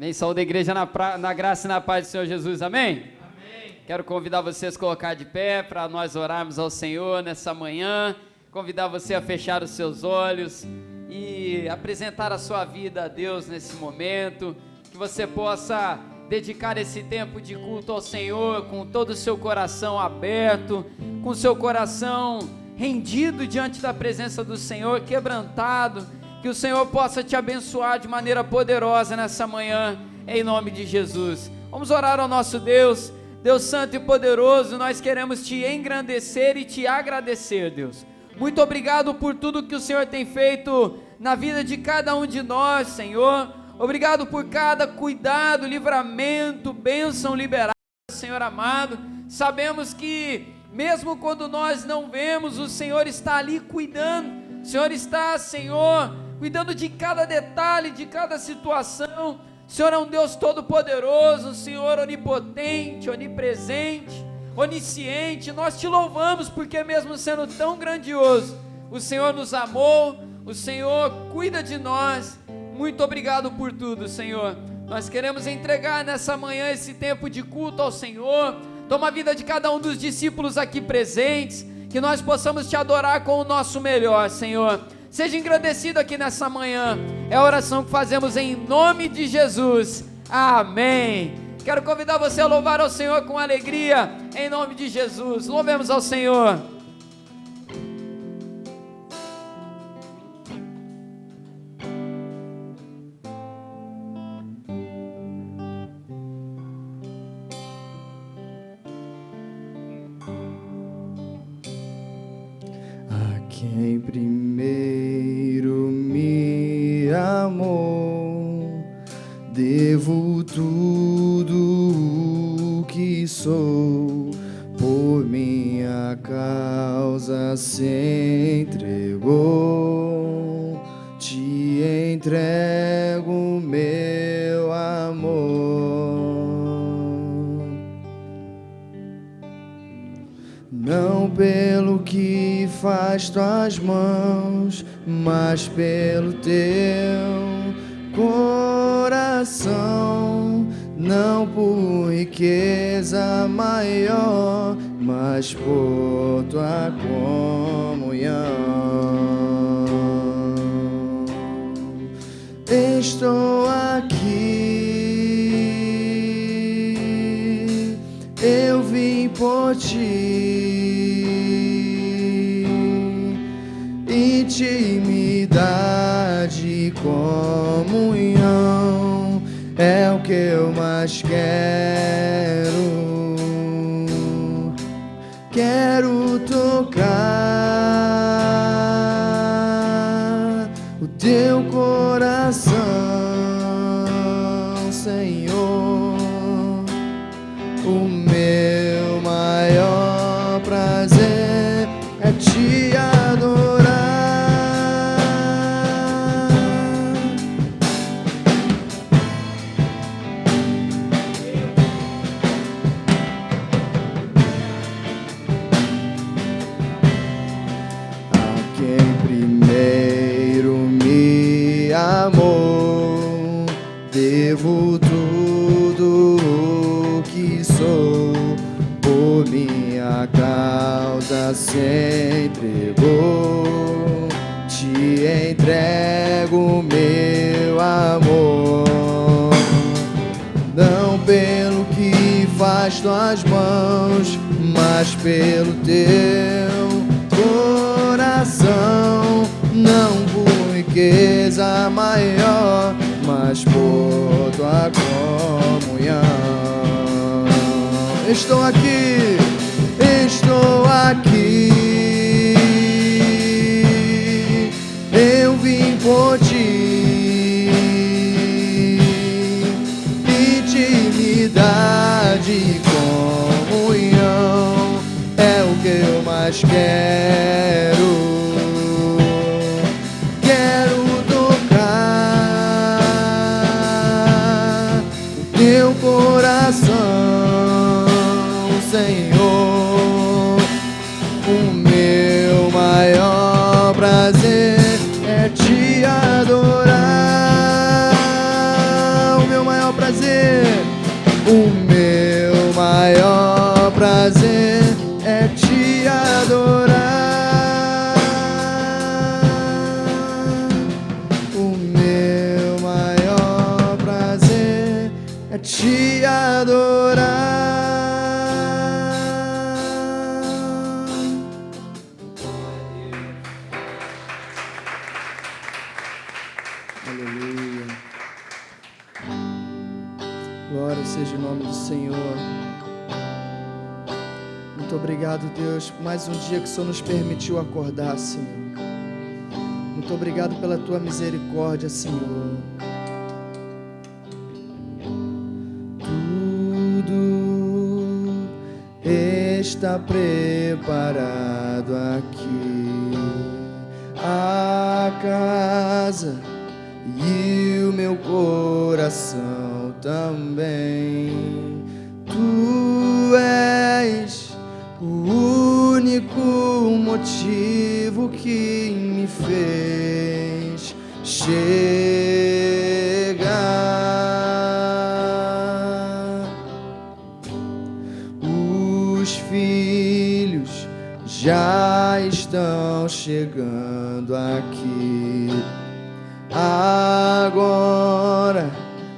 Amém? Saúde a igreja na graça e na paz do Senhor Jesus, amém? Amém. Quero convidar vocês a colocar de pé para nós orarmos ao Senhor nessa manhã, convidar você a fechar os seus olhos e apresentar a sua vida a Deus nesse momento, que você possa dedicar esse tempo de culto ao Senhor com todo o seu coração aberto, com o seu coração rendido diante da presença do Senhor, quebrantado, que o Senhor possa te abençoar de maneira poderosa nessa manhã, em nome de Jesus. Vamos orar ao nosso Deus, Deus santo e poderoso. Nós queremos te engrandecer e te agradecer, Deus. Muito obrigado por tudo que o Senhor tem feito na vida de cada um de nós, Senhor. Obrigado por cada cuidado, livramento, bênção liberada, Senhor amado. Sabemos que mesmo quando nós não vemos, o Senhor está ali cuidando. O Senhor está, Senhor, cuidando de cada detalhe, de cada situação. O Senhor é um Deus todo-poderoso, um Senhor onipotente, onipresente, onisciente. Nós te louvamos porque mesmo sendo tão grandioso, o Senhor nos amou, o Senhor cuida de nós. Muito obrigado por tudo, Senhor. Nós queremos entregar nessa manhã esse tempo de culto ao Senhor. Toma a vida de cada um dos discípulos aqui presentes, que nós possamos te adorar com o nosso melhor, Senhor. Seja engrandecido aqui nessa manhã. É a oração que fazemos em nome de Jesus. Amém. Quero convidar você a louvar ao Senhor com alegria, em nome de Jesus. Louvemos ao Senhor. Quem primeiro me amou, devo tudo o que sou, por minha causa se entregou, te entrego meu amor. Não pelo que faz tuas mãos, mas pelo teu coração. Não por riqueza maior, mas por tua comunhão. Estou aqui, eu vim por ti. Intimidade e comunhão é o que eu mais quero. Quero tocar o teu coração, Senhor. O meu maior prazer é te adorar. Devo tudo o que sou, por minha causa se entregou, te entrego meu amor. Não pelo que faz tuas mãos, mas pelo teu coração. Não por riqueza maior, mas por tua comunhão. Estou aqui, eu vim por ti. Intimidade e comunhão é o que eu mais quero. Teu coração, Senhor. O meu maior prazer é te adorar. O meu maior maior prazer. O meu maior prazer é te adorar. O meu maior prazer é te adorar. Aleluia. Glória seja o nome do Senhor. Muito obrigado, Deus, por mais um dia que o Senhor nos permitiu acordar, Senhor. Muito obrigado pela tua misericórdia, Senhor. Tudo está preparado aqui. A casa e o meu coração também. Tu és o único motivo que me fez chegar. Os filhos já estão chegando aqui. Agora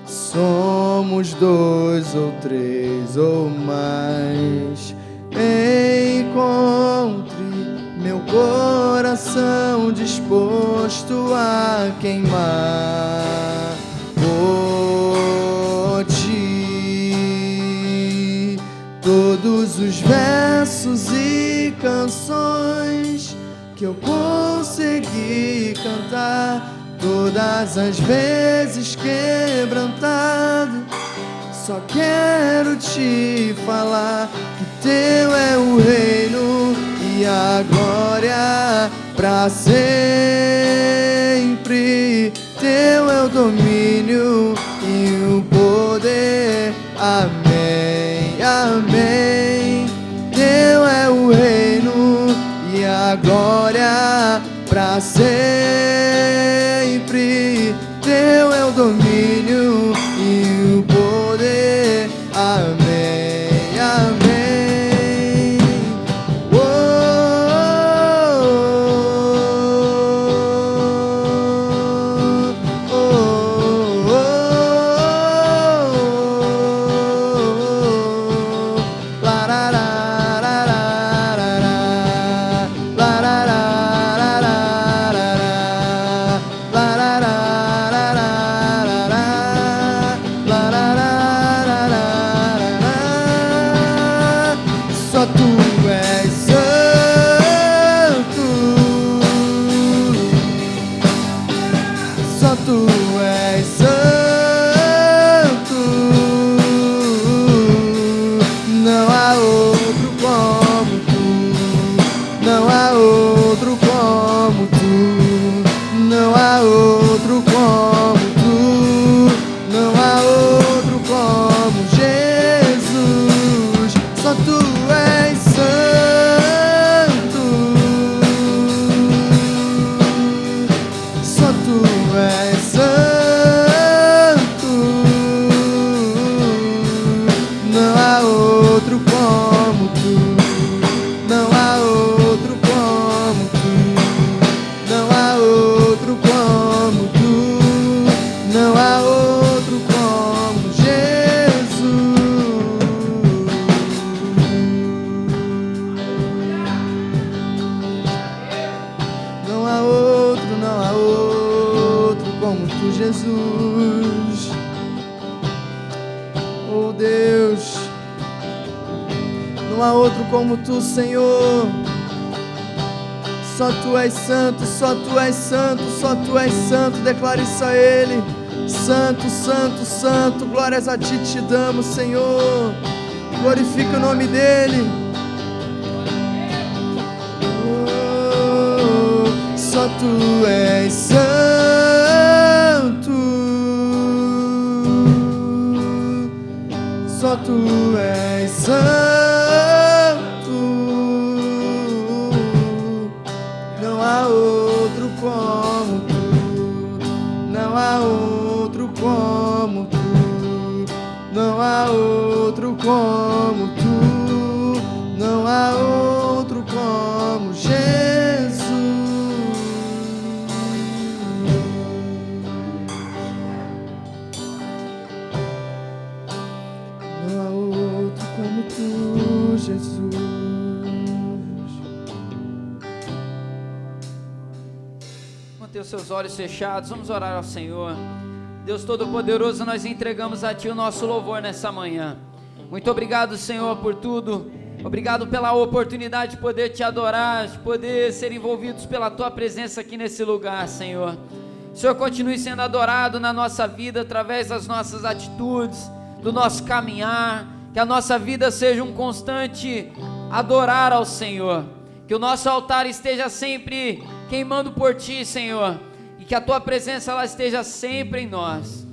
somos 2 ou 3 ou mais. Encontre meu coração disposto a queimar por ti. Todos os versos e canções que eu consegui cantar, todas as vezes quebrantado, só quero te falar que teu é o reino e a glória pra sempre. Teu é o domínio e o poder. Amém, amém. Teu é o reino e a glória pra sempre. Teu é o domínio e o poder. Amém, amém. Oh, oh, oh, oh, oh. La, la, la, la, la, la, la. La, la, la, la, la, la, la. La, la, la, la, la, la, la. La, la, la, la, la, la, la. Só tu és santo. Só tu és santo. Não há outro como tu. Não há outro como tu. Não há outro como tu. Não há outro como Jesus. Só tu és santo. Só tu és santo. Não há outro como tu. Não há outro como tu. Não há outro como tu. Não há outro como Jesus. Não há outro como tu, Jesus. Oh Deus, não há outro como tu, Senhor. Só tu és santo, só tu és santo, só tu és santo. Declare isso a Ele. Santo, santo, santo, glórias a ti te damos, Senhor. Glorifica o nome dEle. Oh, só tu és santo. Só tu és santo. Não há outro como tu. Não há outro como tu. não há outro como tu, não há outro como Jesus. Não há outro como tu, Jesus. Mantenha os seus olhos fechados, vamos orar ao Senhor. Deus Todo-Poderoso, nós entregamos a Ti o nosso louvor nessa manhã. Muito obrigado, Senhor, por tudo. Obrigado pela oportunidade de poder Te adorar, de poder ser envolvidos pela Tua presença aqui nesse lugar, Senhor. O Senhor continue sendo adorado na nossa vida, através das nossas atitudes, do nosso caminhar. Que a nossa vida seja um constante adorar ao Senhor. Que o nosso altar esteja sempre queimando por Ti, Senhor. E que a Tua presença ela esteja sempre em nós.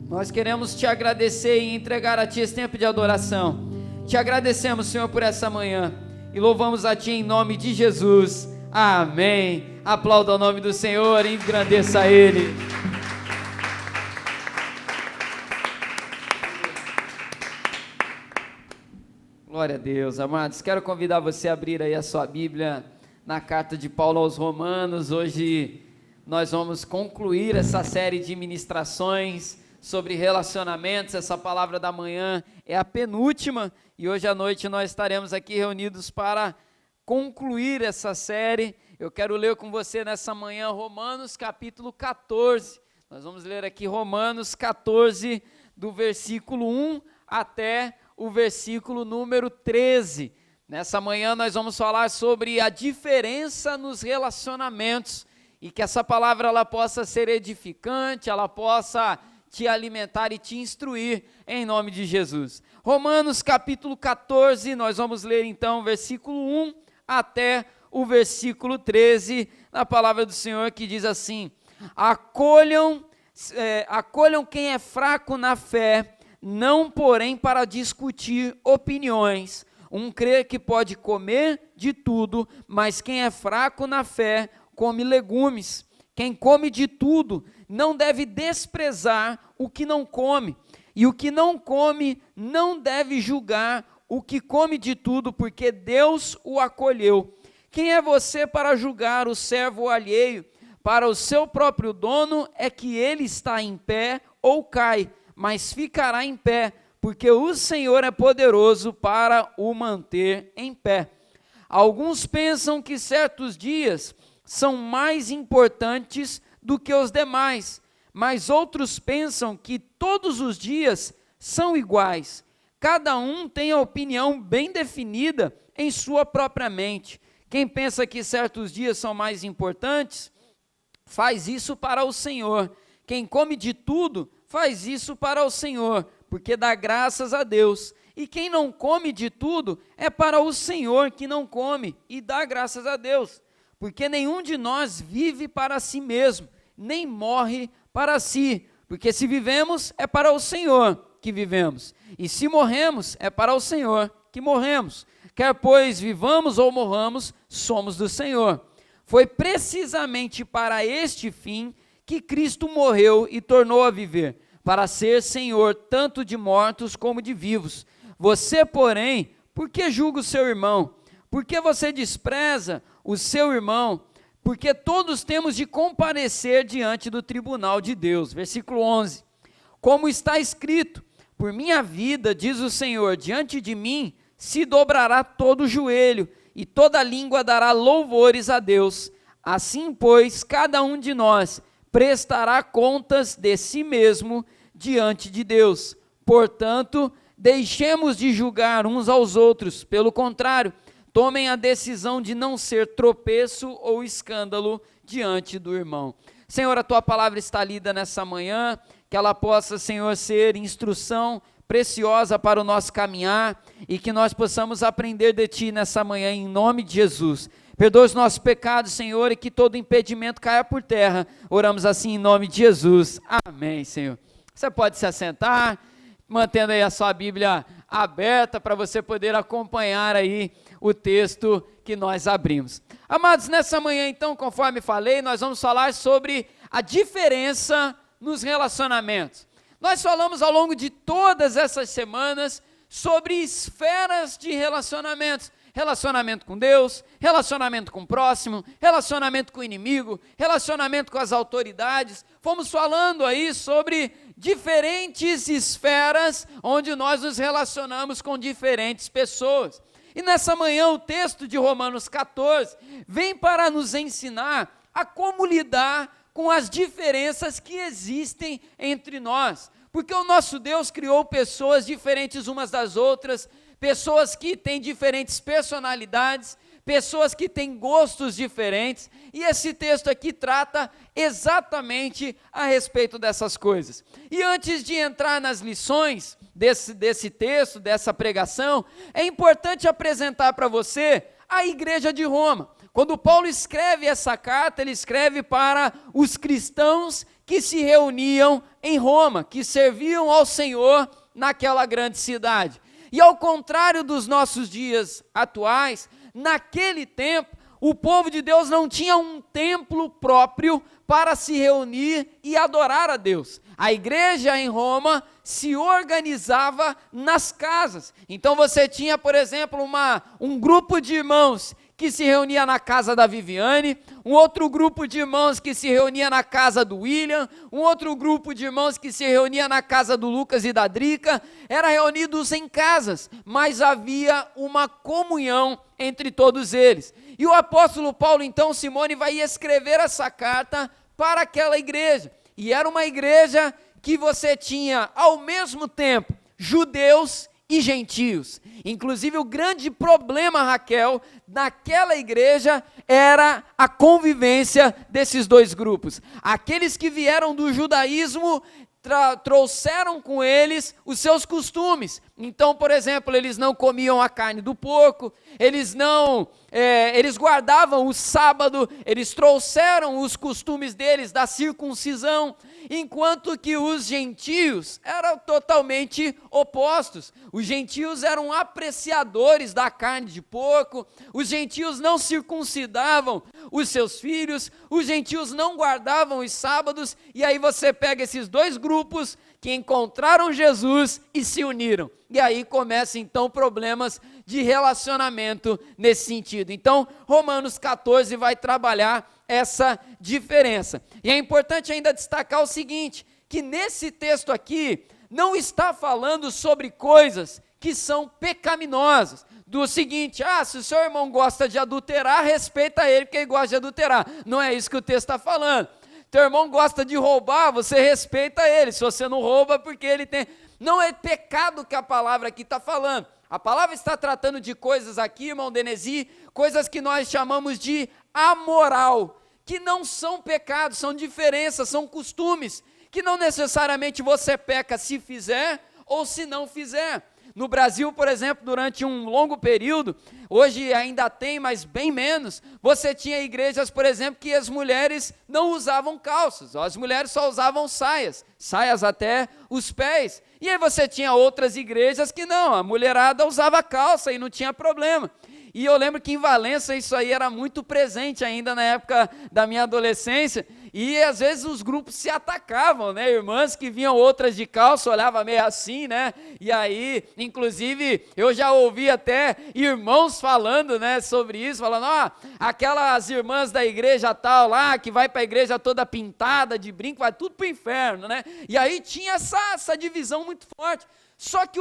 Nós queremos Te agradecer e entregar a Ti esse tempo de adoração. Te agradecemos, Senhor, por essa manhã. E louvamos a Ti em nome de Jesus. Amém. Aplauda o nome do Senhor e engrandeça a Ele. Glória a Deus, amados. Quero convidar você a abrir aí a sua Bíblia na carta de Paulo aos Romanos. Hoje nós vamos concluir essa série de ministrações sobre relacionamentos. Essa palavra da manhã é a penúltima e hoje à noite nós estaremos aqui reunidos para concluir essa série. Eu quero ler com você nessa manhã Romanos capítulo 14. Nós vamos ler aqui Romanos 14, do versículo 1 até o versículo número 13. Nessa manhã nós vamos falar sobre a diferença nos relacionamentos e que essa palavra ela possa ser edificante, ela possa te alimentar e te instruir em nome de Jesus. Romanos capítulo 14, nós vamos ler então versículo 1 até o versículo 13, na palavra do Senhor, que diz assim: acolham quem é fraco na fé, não porém para discutir opiniões. Um crê que pode comer de tudo, mas quem é fraco na fé come legumes. Quem come de tudo não deve desprezar o que não come, e o que não come não deve julgar o que come de tudo, porque Deus o acolheu. Quem é você para julgar o servo alheio? Para o seu próprio dono é que ele está em pé ou cai, mas ficará em pé, porque o Senhor é poderoso para o manter em pé. Alguns pensam que certos dias são mais importantes do que os demais, mas outros pensam que todos os dias são iguais. Cada um tem a opinião bem definida em sua própria mente. Quem pensa que certos dias são mais importantes, faz isso para o Senhor. Quem come de tudo, faz isso para o Senhor, porque dá graças a Deus. E quem não come de tudo, é para o Senhor que não come e dá graças a Deus. Porque nenhum de nós vive para si mesmo, nem morre para si. Porque se vivemos, é para o Senhor que vivemos. E se morremos, é para o Senhor que morremos. Quer pois vivamos ou morramos, somos do Senhor. Foi precisamente para este fim que Cristo morreu e tornou a viver, para ser Senhor tanto de mortos como de vivos. Você, porém, por que julga o seu irmão? Por que você despreza o seu irmão? Porque todos temos de comparecer diante do tribunal de Deus. Versículo 11. Como está escrito: por minha vida, diz o Senhor, diante de mim se dobrará todo o joelho, e toda língua dará louvores a Deus. Assim, pois, cada um de nós prestará contas de si mesmo diante de Deus. Portanto, deixemos de julgar uns aos outros. Pelo contrário, tomem a decisão de não ser tropeço ou escândalo diante do irmão. Senhor, a Tua palavra está lida nessa manhã, que ela possa, Senhor, ser instrução preciosa para o nosso caminhar, e que nós possamos aprender de Ti nessa manhã, em nome de Jesus. Perdoa os nossos pecados, Senhor, e que todo impedimento caia por terra. Oramos assim em nome de Jesus. Amém, Senhor. Você pode se assentar, mantendo aí a sua Bíblia aberta para você poder acompanhar aí o texto que nós abrimos. Amados, nessa manhã então, conforme falei, nós vamos falar sobre a diferença nos relacionamentos. Nós falamos ao longo de todas essas semanas sobre esferas de relacionamentos. Relacionamento com Deus, relacionamento com o próximo, relacionamento com o inimigo, relacionamento com as autoridades. Fomos falando aí sobre diferentes esferas onde nós nos relacionamos com diferentes pessoas. E nessa manhã o texto de Romanos 14 vem para nos ensinar a como lidar com as diferenças que existem entre nós. Porque o nosso Deus criou pessoas diferentes umas das outras, pessoas que têm diferentes personalidades, pessoas que têm gostos diferentes, e esse texto aqui trata exatamente a respeito dessas coisas. E antes de entrar nas lições desse texto, dessa pregação, é importante apresentar para você a igreja de Roma. Quando Paulo escreve essa carta, ele escreve para os cristãos que se reuniam em Roma, que serviam ao Senhor naquela grande cidade. E ao contrário dos nossos dias atuais, naquele tempo, o povo de Deus não tinha um templo próprio para se reunir e adorar a Deus. A igreja em Roma se organizava nas casas. Então você tinha, por exemplo, um grupo de irmãos que se reunia na casa da Viviane, um outro grupo de irmãos que se reunia na casa do William, um outro grupo de irmãos que se reunia na casa do Lucas e da Drica, eram reunidos em casas, mas havia uma comunhão entre todos eles. E o apóstolo Paulo, então, Simone, vai escrever essa carta para aquela igreja, e era uma igreja que você tinha, ao mesmo tempo, judeus e gentios. Inclusive o grande problema, Raquel, naquela igreja era a convivência desses dois grupos. Aqueles que vieram do judaísmo trouxeram com eles os seus costumes. Então, por exemplo, eles não comiam a carne do porco, eles guardavam o sábado, eles trouxeram os costumes deles da circuncisão, enquanto que os gentios eram totalmente opostos. Os gentios eram apreciadores da carne de porco, os gentios não circuncidavam os seus filhos, os gentios não guardavam os sábados, e aí você pega esses dois grupos que encontraram Jesus e se uniram. E aí começam então problemas de relacionamento nesse sentido. Então, Romanos 14 vai trabalhar essa diferença. E é importante ainda destacar o seguinte, que nesse texto aqui não está falando sobre coisas que são pecaminosas. Do seguinte, se o seu irmão gosta de adulterar, respeita ele porque ele gosta de adulterar. Não é isso que o texto está falando. Teu irmão gosta de roubar, você respeita ele. Se você não rouba, porque ele tem... Não é pecado que a palavra aqui está falando. A palavra está tratando de coisas aqui, irmão Denesi, coisas que nós chamamos de amoral, que não são pecados, são diferenças, são costumes, que não necessariamente você peca se fizer ou se não fizer. No Brasil, por exemplo, durante um longo período, hoje ainda tem, mas bem menos, você tinha igrejas, por exemplo, que as mulheres não usavam calças, as mulheres só usavam saias até os pés. E aí você tinha outras igrejas que não, a mulherada usava calça e não tinha problema. E eu lembro que em Valença isso aí era muito presente ainda na época da minha adolescência, e às vezes os grupos se atacavam, né, irmãs que vinham outras de calça, olhava meio assim, né, e aí, inclusive, eu já ouvi até irmãos falando, né, sobre isso, falando, aquelas irmãs da igreja tal lá, que vai para a igreja toda pintada de brinco, vai tudo para o inferno, né, e aí tinha essa divisão muito forte. Só que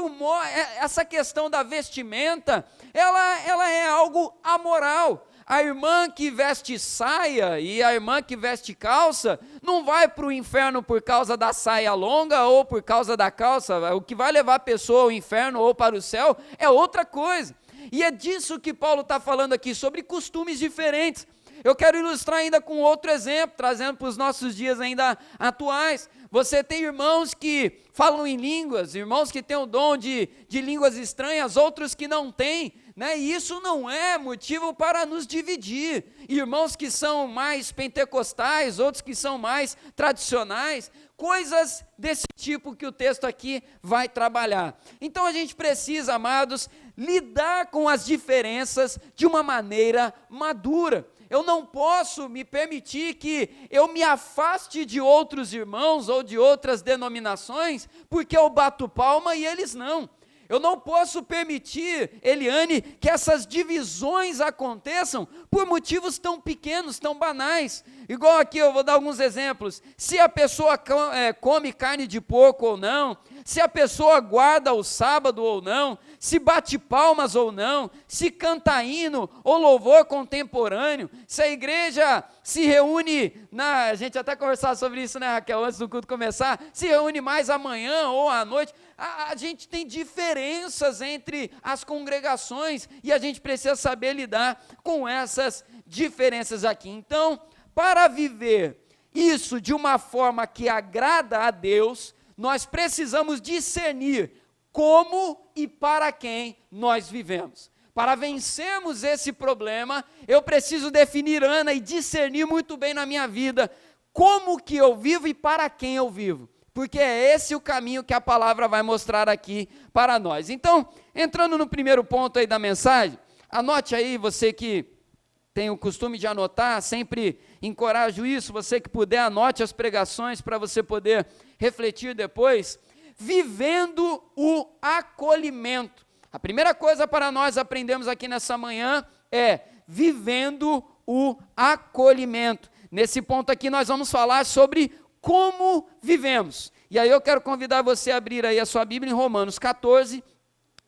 essa questão da vestimenta, ela é algo amoral. A irmã que veste saia e a irmã que veste calça não vai para o inferno por causa da saia longa ou por causa da calça. O que vai levar a pessoa ao inferno ou para o céu é outra coisa. E é disso que Paulo está falando aqui, sobre costumes diferentes. Eu quero ilustrar ainda com outro exemplo, trazendo para os nossos dias ainda atuais. Você tem irmãos que falam em línguas, irmãos que têm o dom de línguas estranhas, outros que não têm, né? E isso não é motivo para nos dividir. Irmãos que são mais pentecostais, outros que são mais tradicionais, coisas desse tipo que o texto aqui vai trabalhar. Então a gente precisa, amados, lidar com as diferenças de uma maneira madura. eu não posso me permitir que eu me afaste de outros irmãos ou de outras denominações, porque eu bato palma e eles não. Eu não posso permitir, Eliane, que essas divisões aconteçam por motivos tão pequenos, tão banais. Igual aqui, eu vou dar alguns exemplos. Se a pessoa come carne de porco ou não, se a pessoa guarda o sábado ou não, se bate palmas ou não, se canta hino ou louvor contemporâneo, se a igreja se reúne, a gente até conversava sobre isso, né, Raquel, antes do culto começar, se reúne mais amanhã ou à noite. A gente tem diferenças entre as congregações e a gente precisa saber lidar com essas diferenças aqui. Então, para viver isso de uma forma que agrada a Deus, nós precisamos discernir como e para quem nós vivemos. Para vencermos esse problema, eu preciso definir, Ana, e discernir muito bem na minha vida como que eu vivo e para quem eu vivo. Porque é esse o caminho que a palavra vai mostrar aqui para nós. Então, entrando no primeiro ponto aí da mensagem, anote aí, você que tem o costume de anotar, sempre encorajo isso, você que puder, anote as pregações para você poder refletir depois. Vivendo o acolhimento. A primeira coisa para nós aprendermos aqui nessa manhã é vivendo o acolhimento. Nesse ponto aqui nós vamos falar sobre como vivemos. E aí eu quero convidar você a abrir aí a sua Bíblia em Romanos 14,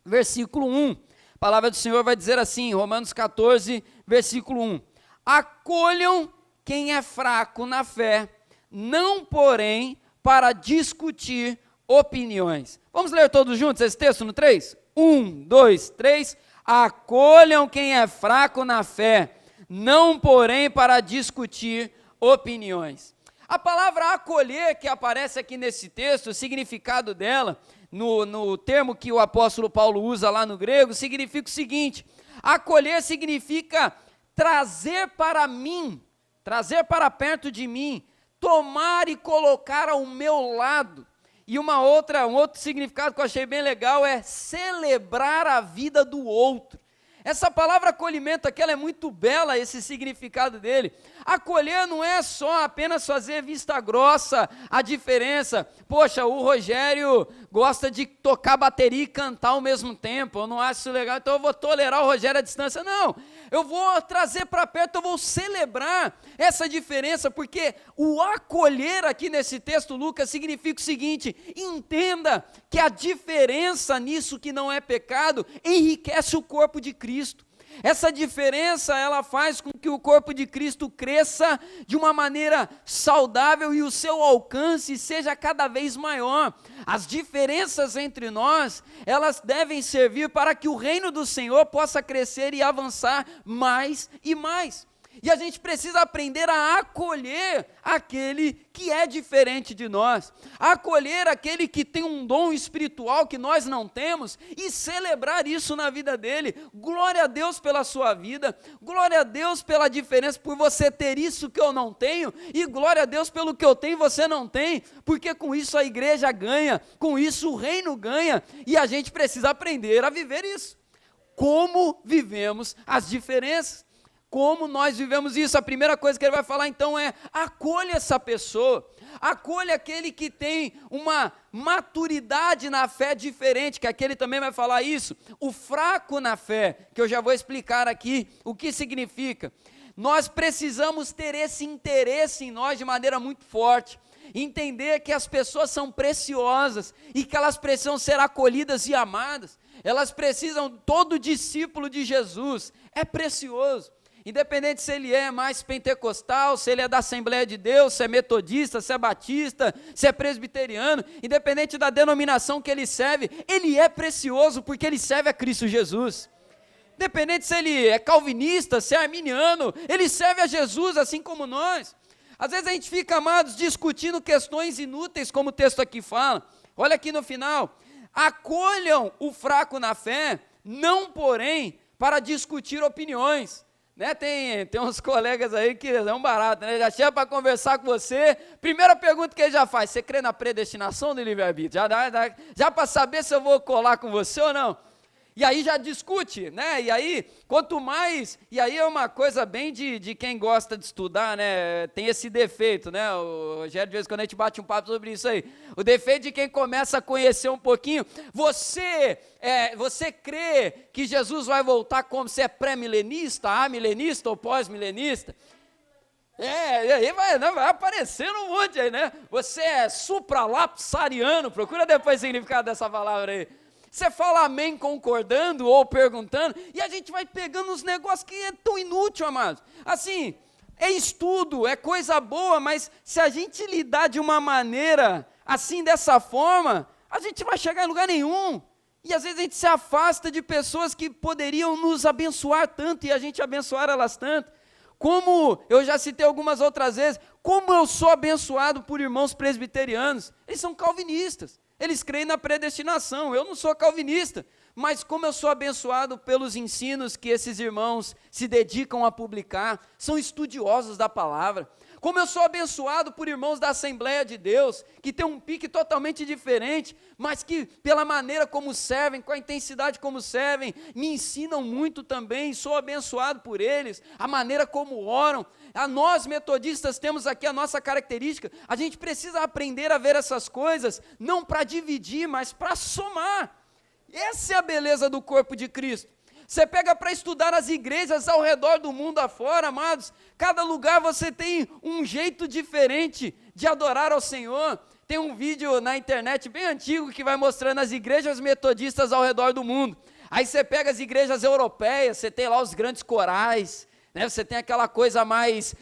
versículo 1. A palavra do Senhor vai dizer assim, Romanos 14, versículo 1. Acolham quem é fraco na fé, não porém para discutir opiniões. Vamos ler todos juntos esse texto no 3? 1, 2, 3. Acolham quem é fraco na fé, não porém para discutir opiniões. A palavra acolher que aparece aqui nesse texto, o significado dela, no termo que o apóstolo Paulo usa lá no grego, significa o seguinte: acolher significa trazer para mim, trazer para perto de mim, tomar e colocar ao meu lado. E um outro significado que eu achei bem legal é celebrar a vida do outro. Essa palavra acolhimento aqui, ela é muito bela, esse significado dele. Acolher não é só apenas fazer vista grossa a diferença. Poxa, o Rogério gosta de tocar bateria e cantar ao mesmo tempo, eu não acho isso legal, então eu vou tolerar o Rogério à distância. Não, eu vou trazer para perto, eu vou celebrar essa diferença, porque o acolher aqui nesse texto, Lucas, significa o seguinte: entenda que a diferença nisso que não é pecado enriquece o corpo de Cristo. Essa diferença, ela faz com que o corpo de Cristo cresça de uma maneira saudável e o seu alcance seja cada vez maior. As diferenças entre nós, elas devem servir para que o reino do Senhor possa crescer e avançar mais e mais. E a gente precisa aprender a acolher aquele que é diferente de nós, acolher aquele que tem um dom espiritual que nós não temos e celebrar isso na vida dele. Glória a Deus pela sua vida, glória a Deus pela diferença, por você ter isso que eu não tenho, e glória a Deus pelo que eu tenho e você não tem, porque com isso a igreja ganha, com isso o reino ganha, e a gente precisa aprender a viver isso. Como vivemos as diferenças? Como nós vivemos isso? A primeira coisa que ele vai falar então é: acolha essa pessoa, acolha aquele que tem uma maturidade na fé diferente, que aqui ele também vai falar isso, o fraco na fé, que eu já vou explicar aqui o que significa. Nós precisamos ter esse interesse em nós de maneira muito forte, entender que as pessoas são preciosas e que elas precisam ser acolhidas e amadas, elas precisam, todo discípulo de Jesus é precioso. Independente se ele é mais pentecostal, se ele é da Assembleia de Deus, se é metodista, se é batista, se é presbiteriano, independente da denominação que ele serve, ele é precioso porque ele serve a Cristo Jesus. Independente se ele é calvinista, se é arminiano, ele serve a Jesus assim como nós. Às vezes a gente fica, amados, discutindo questões inúteis, como o texto aqui fala. Olha aqui no final: acolham o fraco na fé, não porém para discutir opiniões. Né, tem uns colegas aí que é um barato, né? Já chega para conversar com você, primeira pergunta que ele já faz: você crê na predestinação do livre-arbítrio? Já para saber se eu vou colar com você ou não. E aí já discute, né? E aí, quanto mais... E aí é uma coisa bem de quem gosta de estudar, né? Tem esse defeito, né? O Rogério, de vez em quando a gente bate um papo sobre isso aí. O defeito de quem começa a conhecer um pouquinho. Você crê que Jesus vai voltar como? Você é pré-milenista, amilenista ou pós-milenista? E aí vai aparecendo um monte aí, né? Você é supralapsariano, procura depois o significado dessa palavra aí. Você fala amém concordando ou perguntando, e a gente vai pegando uns negócios que é tão inútil, amados. Assim, é estudo, é coisa boa, mas se a gente lidar de uma maneira assim, dessa forma, a gente não vai chegar em lugar nenhum. E às vezes a gente se afasta de pessoas que poderiam nos abençoar tanto e a gente abençoar elas tanto. Como eu já citei algumas outras vezes, como eu sou abençoado por irmãos presbiterianos. Eles são calvinistas, eles creem na predestinação. Eu não sou calvinista, mas como eu sou abençoado pelos ensinos que esses irmãos se dedicam a publicar, são estudiosos da palavra. Como eu sou abençoado por irmãos da Assembleia de Deus, que tem um pique totalmente diferente, mas que pela maneira como servem, com a intensidade como servem, me ensinam muito também, sou abençoado por eles, a maneira como oram. A nós metodistas temos aqui a nossa característica, a gente precisa aprender a ver essas coisas, não para dividir, mas para somar. Essa é a beleza do corpo de Cristo. Você pega para estudar as igrejas ao redor do mundo afora, amados, cada lugar você tem um jeito diferente de adorar ao Senhor. Tem um vídeo na internet bem antigo que vai mostrando as igrejas metodistas ao redor do mundo. Aí você pega as igrejas europeias, você tem lá os grandes corais, né? Você tem aquela coisa mais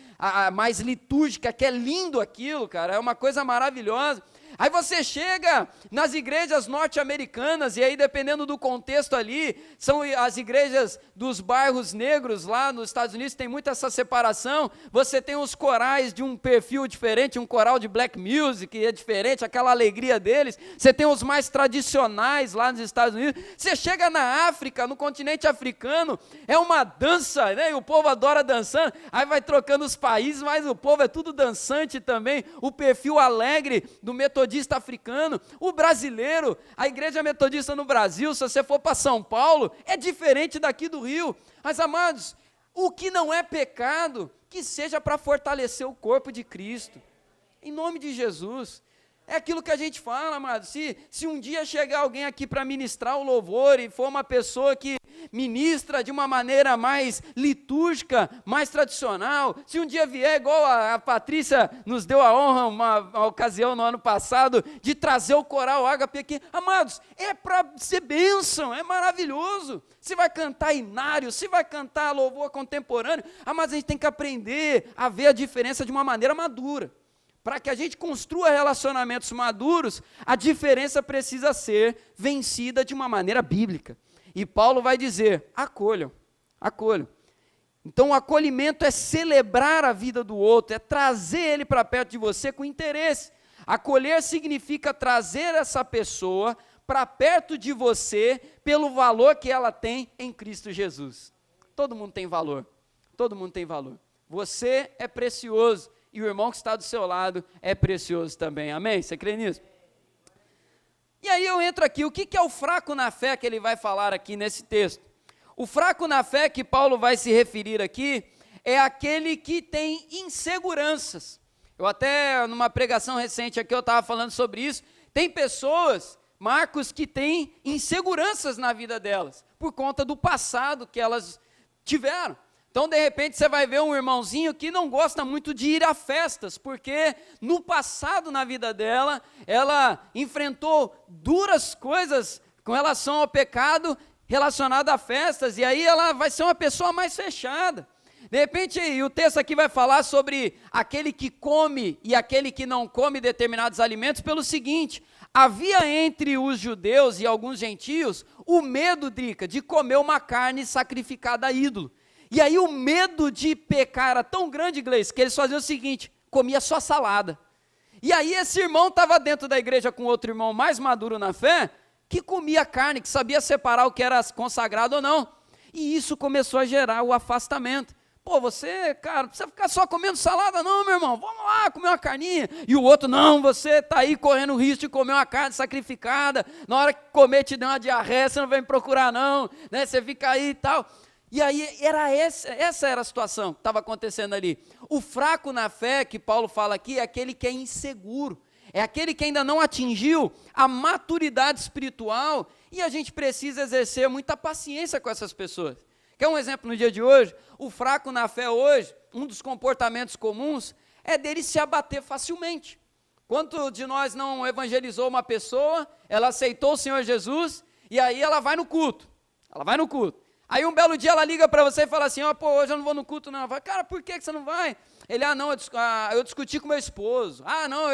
litúrgica, que é lindo aquilo, cara, é uma coisa maravilhosa. Aí você chega nas igrejas norte-americanas, e aí dependendo do contexto ali, são as igrejas dos bairros negros lá nos Estados Unidos, tem muito essa separação. Você tem os corais de um perfil diferente, um coral de black music, é diferente, aquela alegria deles. Você tem os mais tradicionais lá nos Estados Unidos. Você chega na África, no continente africano, é uma dança, né? E o povo adora dançando, aí vai trocando os países, mas o povo é tudo dançante também. O perfil alegre do metodista africano, o brasileiro, a igreja metodista no Brasil, se você for para São Paulo, é diferente daqui do Rio. Mas, amados, o que não é pecado, que seja para fortalecer o corpo de Cristo, em nome de Jesus. É aquilo que a gente fala, amados, se um dia chegar alguém aqui para ministrar o louvor e for uma pessoa que ministra de uma maneira mais litúrgica, mais tradicional, se um dia vier igual a Patrícia nos deu a honra, uma ocasião no ano passado, de trazer o coral Ágape aqui, amados, é para ser bênção, é maravilhoso. Se vai cantar inário, se vai cantar louvor contemporâneo, amados, a gente tem que aprender a ver a diferença de uma maneira madura. Para que a gente construa relacionamentos maduros, a diferença precisa ser vencida de uma maneira bíblica. E Paulo vai dizer, acolham. Então o acolhimento é celebrar a vida do outro, é trazer ele para perto de você com interesse. Acolher significa trazer essa pessoa para perto de você pelo valor que ela tem em Cristo Jesus. Todo mundo tem valor, todo mundo tem valor. Você é precioso. E o irmão que está do seu lado é precioso também, amém? Você crê nisso? E aí eu entro aqui, o que é o fraco na fé que ele vai falar aqui nesse texto? O fraco na fé que Paulo vai se referir aqui, é aquele que tem inseguranças. Eu até, numa pregação recente aqui, eu estava falando sobre isso, tem pessoas, Marcos, que têm inseguranças na vida delas, por conta do passado que elas tiveram. Então, de repente, você vai ver um irmãozinho que não gosta muito de ir a festas, porque no passado, na vida dela, ela enfrentou duras coisas com relação ao pecado relacionado a festas, e aí ela vai ser uma pessoa mais fechada. De repente, o texto aqui vai falar sobre aquele que come e aquele que não come determinados alimentos pelo seguinte: havia entre os judeus e alguns gentios o medo, Drica, de comer uma carne sacrificada a ídolo. E aí o medo de pecar era tão grande, Gleice, que eles faziam o seguinte, comia só salada. E aí esse irmão estava dentro da igreja com outro irmão mais maduro na fé, que comia carne, que sabia separar o que era consagrado ou não. E isso começou a gerar o afastamento. Pô, você, cara, não precisa ficar só comendo salada não, meu irmão, vamos lá comer uma carninha. E o outro, não, você está aí correndo o risco de comer uma carne sacrificada, na hora que comer te deu uma diarreia, você não vem me procurar não, né? Você fica aí e tal. E aí, essa era a situação que estava acontecendo ali. O fraco na fé, que Paulo fala aqui, é aquele que é inseguro, é aquele que ainda não atingiu a maturidade espiritual, e a gente precisa exercer muita paciência com essas pessoas. Quer um exemplo no dia de hoje? O fraco na fé hoje, um dos comportamentos comuns, é dele se abater facilmente. Quanto de nós não evangelizou uma pessoa, ela aceitou o Senhor Jesus, e aí ela vai no culto, Aí um belo dia ela liga para você e fala assim, pô, hoje eu não vou no culto não. Fala, cara, por que você não vai? Ele, não, eu discuti com meu esposo. Não,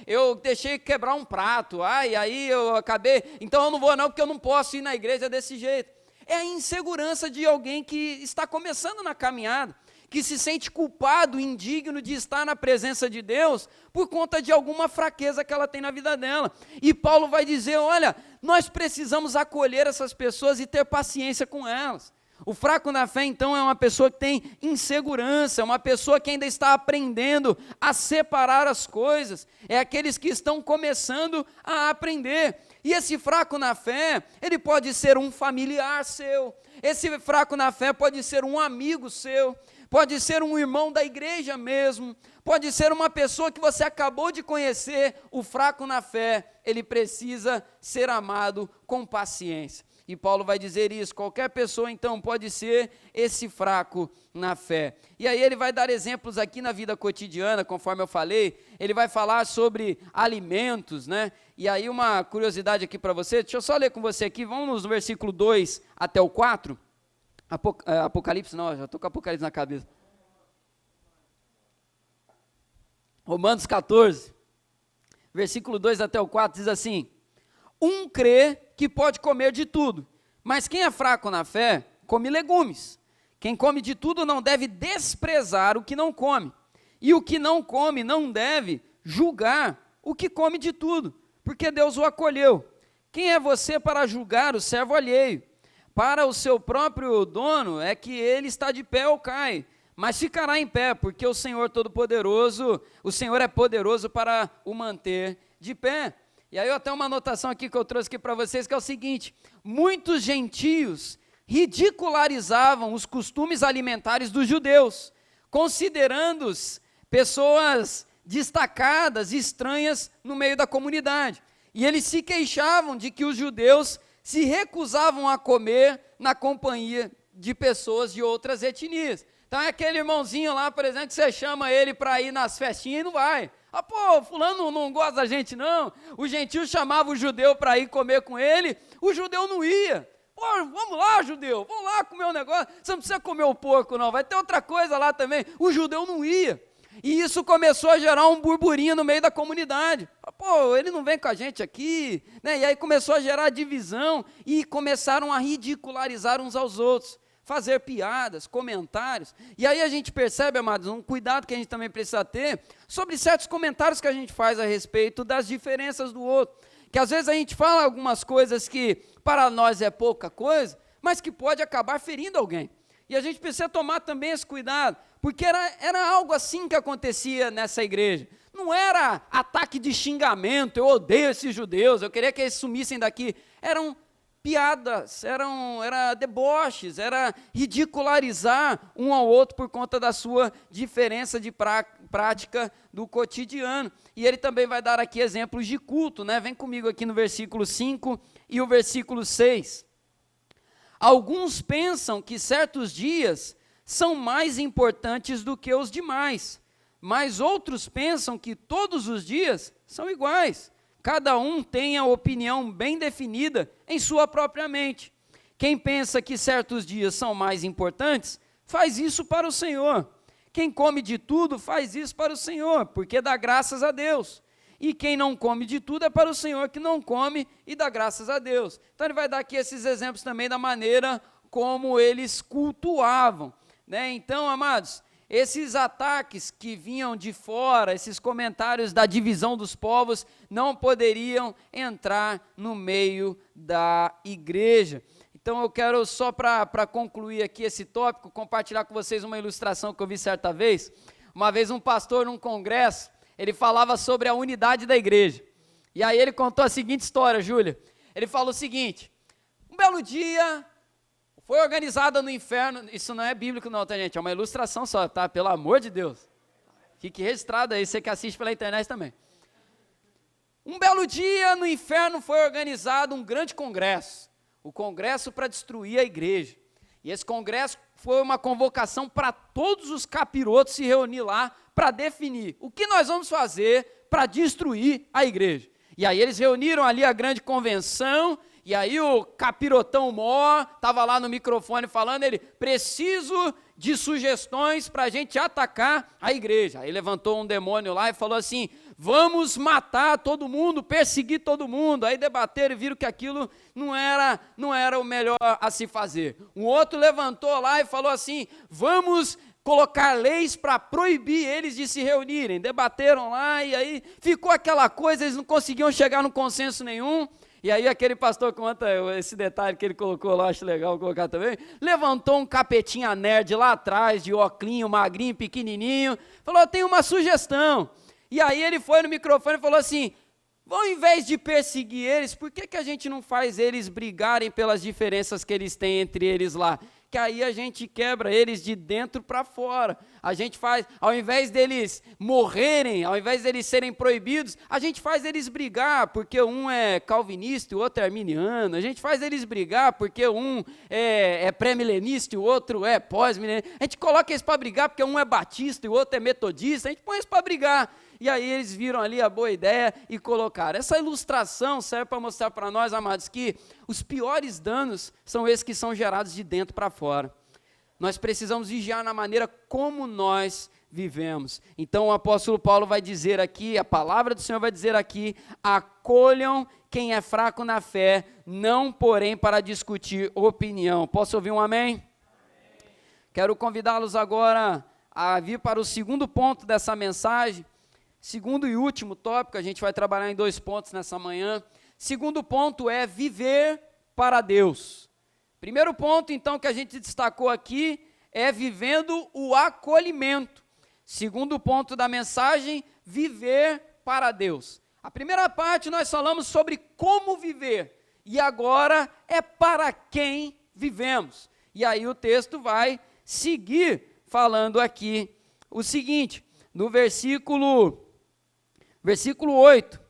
eu deixei quebrar um prato. E aí eu acabei, então eu não vou não, porque eu não posso ir na igreja desse jeito. É a insegurança de alguém que está começando na caminhada, que se sente culpado, indigno de estar na presença de Deus, por conta de alguma fraqueza que ela tem na vida dela. E Paulo vai dizer, olha, nós precisamos acolher essas pessoas e ter paciência com elas. O fraco na fé, então, é uma pessoa que tem insegurança, é uma pessoa que ainda está aprendendo a separar as coisas, é aqueles que estão começando a aprender. E esse fraco na fé, ele pode ser um familiar seu, esse fraco na fé pode ser um amigo seu, pode ser um irmão da igreja mesmo, pode ser uma pessoa que você acabou de conhecer. O fraco na fé, ele precisa ser amado com paciência. E Paulo vai dizer isso, qualquer pessoa então pode ser esse fraco na fé. E aí ele vai dar exemplos aqui na vida cotidiana, conforme eu falei, ele vai falar sobre alimentos, né? E aí uma curiosidade aqui para você, deixa eu só ler com você aqui, vamos no versículo 2 até o 4. Apocalipse não, já estou com Apocalipse na cabeça. Romanos 14, versículo 2 até o 4 diz assim, um crê que pode comer de tudo, mas quem é fraco na fé, come legumes. Quem come de tudo não deve desprezar o que não come, e o que não come não deve julgar o que come de tudo, porque Deus o acolheu. Quem é você para julgar o servo alheio? Para o seu próprio dono é que ele está de pé ou cai, mas ficará em pé, porque o Senhor Todo-Poderoso, o Senhor é poderoso para o manter de pé. E aí eu tenho uma anotação aqui que eu trouxe aqui para vocês, que é o seguinte, muitos gentios ridicularizavam os costumes alimentares dos judeus, considerando-os pessoas destacadas e estranhas no meio da comunidade. E eles se queixavam de que os judeus se recusavam a comer na companhia de pessoas de outras etnias. Então é aquele irmãozinho lá, por exemplo, que você chama ele para ir nas festinhas e não vai. Pô, fulano não gosta da gente não. O gentio chamava o judeu para ir comer com ele, o judeu não ia. Pô, vamos lá, judeu, vamos lá comer um negócio. Você não precisa comer o porco não, vai ter outra coisa lá também. O judeu não ia. E isso começou a gerar um burburinho no meio da comunidade. Pô, ele não vem com a gente aqui, né? E aí começou a gerar divisão e começaram a ridicularizar uns aos outros, fazer piadas, comentários. E aí a gente percebe, amados, um cuidado que a gente também precisa ter sobre certos comentários que a gente faz a respeito das diferenças do outro. Que às vezes a gente fala algumas coisas que para nós é pouca coisa, mas que pode acabar ferindo alguém. E a gente precisa tomar também esse cuidado, porque era algo assim que acontecia nessa igreja. Não era ataque de xingamento, eu odeio esses judeus, eu queria que eles sumissem daqui. Eram piadas, era deboches, era ridicularizar um ao outro por conta da sua diferença de prática do cotidiano. E ele também vai dar aqui exemplos de culto, né? Vem comigo aqui no versículo 5 e o versículo 6. Alguns pensam que certos dias são mais importantes do que os demais, mas outros pensam que todos os dias são iguais. Cada um tem a opinião bem definida em sua própria mente. Quem pensa que certos dias são mais importantes, faz isso para o Senhor. Quem come de tudo, faz isso para o Senhor, porque dá graças a Deus. E quem não come de tudo é para o Senhor que não come e dá graças a Deus. Então ele vai dar aqui esses exemplos também da maneira como eles cultuavam, né? Então, amados, esses ataques que vinham de fora, esses comentários da divisão dos povos, não poderiam entrar no meio da igreja. Então eu quero só para concluir aqui esse tópico, compartilhar com vocês uma ilustração que eu vi certa vez. Uma vez um pastor num congresso, ele falava sobre a unidade da igreja. E aí ele contou a seguinte história, Júlia. Ele falou o seguinte: um belo dia foi organizada no inferno, isso não é bíblico não, tá gente? É uma ilustração só, tá? Pelo amor de Deus. Fique registrado aí, você que assiste pela internet também. Um belo dia no inferno foi organizado um grande congresso. O congresso para destruir a igreja. E esse congresso foi uma convocação para todos os capirotos se reunir lá para definir o que nós vamos fazer para destruir a igreja. E aí eles reuniram ali a grande convenção, e aí o capirotão Mó estava lá no microfone falando, ele: preciso de sugestões para a gente atacar a igreja. Aí levantou um demônio lá e falou assim: vamos matar todo mundo, perseguir todo mundo. Aí debateram e viram que aquilo não era o melhor a se fazer. Um outro levantou lá e falou assim: vamos colocar leis para proibir eles de se reunirem. Debateram lá e aí ficou aquela coisa, eles não conseguiam chegar num consenso nenhum. E aí aquele pastor, conta esse detalhe que ele colocou lá, acho legal colocar também, levantou um capetinha nerd lá atrás, de óculinho, magrinho, pequenininho, falou: eu tenho uma sugestão. E aí ele foi no microfone e falou assim: ao invés de perseguir eles, por que a gente não faz eles brigarem pelas diferenças que eles têm entre eles lá? Que aí a gente quebra eles de dentro para fora. A gente faz, ao invés deles morrerem, ao invés deles serem proibidos, a gente faz eles brigar, porque um é calvinista e o outro é arminiano. A gente faz eles brigar porque um é pré-milenista e o outro é pós-milenista. A gente coloca eles para brigar porque um é batista e o outro é metodista. A gente põe eles para brigar. E aí eles viram ali a boa ideia e colocaram. Essa ilustração serve para mostrar para nós, amados, que os piores danos são esses que são gerados de dentro para fora. Nós precisamos vigiar na maneira como nós vivemos. Então o apóstolo Paulo vai dizer aqui, a palavra do Senhor vai dizer aqui: acolham quem é fraco na fé, não porém para discutir opinião. Posso ouvir um amém? Quero convidá-los agora a vir para o segundo ponto dessa mensagem. Segundo e último tópico, a gente vai trabalhar em 2 pontos nessa manhã. Segundo ponto é viver para Deus. Primeiro ponto, então, que a gente destacou aqui é vivendo o acolhimento. Segundo ponto da mensagem, viver para Deus. A primeira parte nós falamos sobre como viver, e agora é para quem vivemos. E aí o texto vai seguir falando aqui o seguinte, no versículo 8,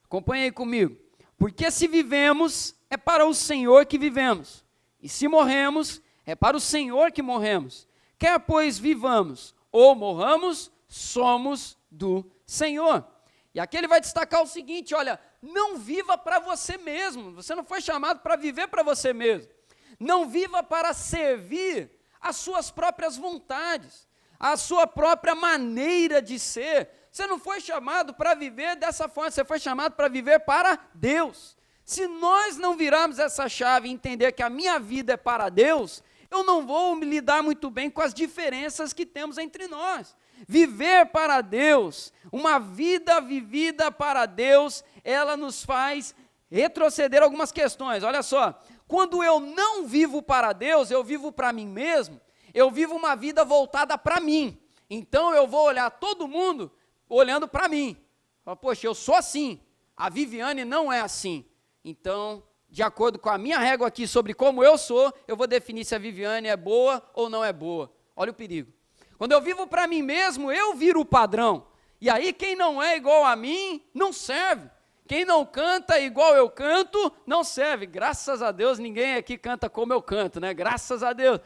acompanha aí comigo: porque se vivemos, é para o Senhor que vivemos, e se morremos, é para o Senhor que morremos. Quer pois vivamos ou morramos, somos do Senhor. E aqui ele vai destacar o seguinte: olha, não viva para você mesmo, você não foi chamado para viver para você mesmo, não viva para servir as suas próprias vontades, a sua própria maneira de ser. Você não foi chamado para viver dessa forma, você foi chamado para viver para Deus. Se nós não virarmos essa chave e entender que a minha vida é para Deus, eu não vou me lidar muito bem com as diferenças que temos entre nós. Viver para Deus, uma vida vivida para Deus, ela nos faz retroceder algumas questões. Olha só, quando eu não vivo para Deus, eu vivo para mim mesmo, eu vivo uma vida voltada para mim. Então eu vou olhar todo mundo olhando para mim. Poxa, eu sou assim, a Viviane não é assim. Então, de acordo com a minha régua aqui sobre como eu sou, eu vou definir se a Viviane é boa ou não é boa. Olha o perigo. Quando eu vivo para mim mesmo, eu viro o padrão. E aí quem não é igual a mim, não serve. Quem não canta igual eu canto, não serve. Graças a Deus, ninguém aqui canta como eu canto, né? Graças a Deus.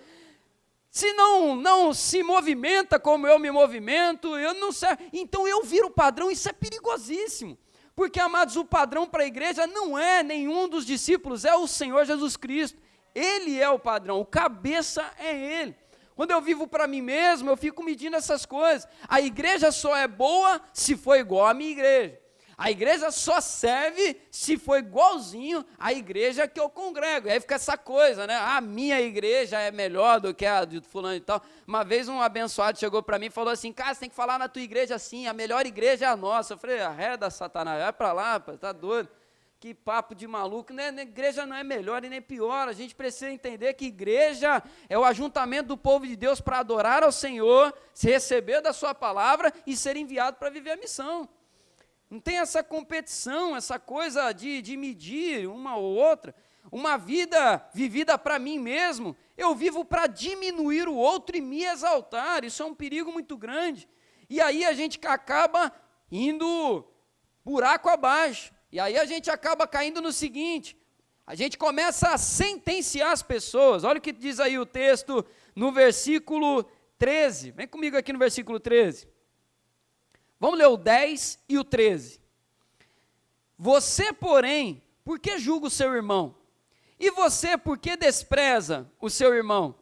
Se não se movimenta como eu me movimento, eu não serve. Então eu viro o padrão, isso é perigosíssimo. Porque, amados, o padrão para a igreja não é nenhum dos discípulos, é o Senhor Jesus Cristo. Ele é o padrão, o cabeça é Ele. Quando eu vivo para mim mesmo, eu fico medindo essas coisas. A igreja só é boa se for igual à minha igreja. A igreja só serve se for igualzinho à igreja que eu congrego. E aí fica essa coisa, né? A minha igreja é melhor do que a de fulano e tal. Uma vez um abençoado chegou para mim e falou assim: cara, você tem que falar na tua igreja assim, a melhor igreja é a nossa. Eu falei: arreda, Satanás, vai para lá, tá doido. que papo de maluco, né? Igreja não é melhor e nem pior, a gente precisa entender que igreja é o ajuntamento do povo de Deus para adorar ao Senhor, se receber da sua palavra e ser enviado para viver a missão. Não tem essa competição, essa coisa de medir uma ou outra. Uma vida vivida para mim mesmo, eu vivo para diminuir o outro e me exaltar, isso é um perigo muito grande. E aí a gente acaba indo buraco abaixo. E aí a gente acaba caindo no seguinte, a gente começa a sentenciar as pessoas. Olha o que diz aí o texto no versículo 13. Vem comigo aqui no versículo 13. Vamos ler o 10 e o 13. Você, porém, por que julga o seu irmão? E você, por que despreza o seu irmão?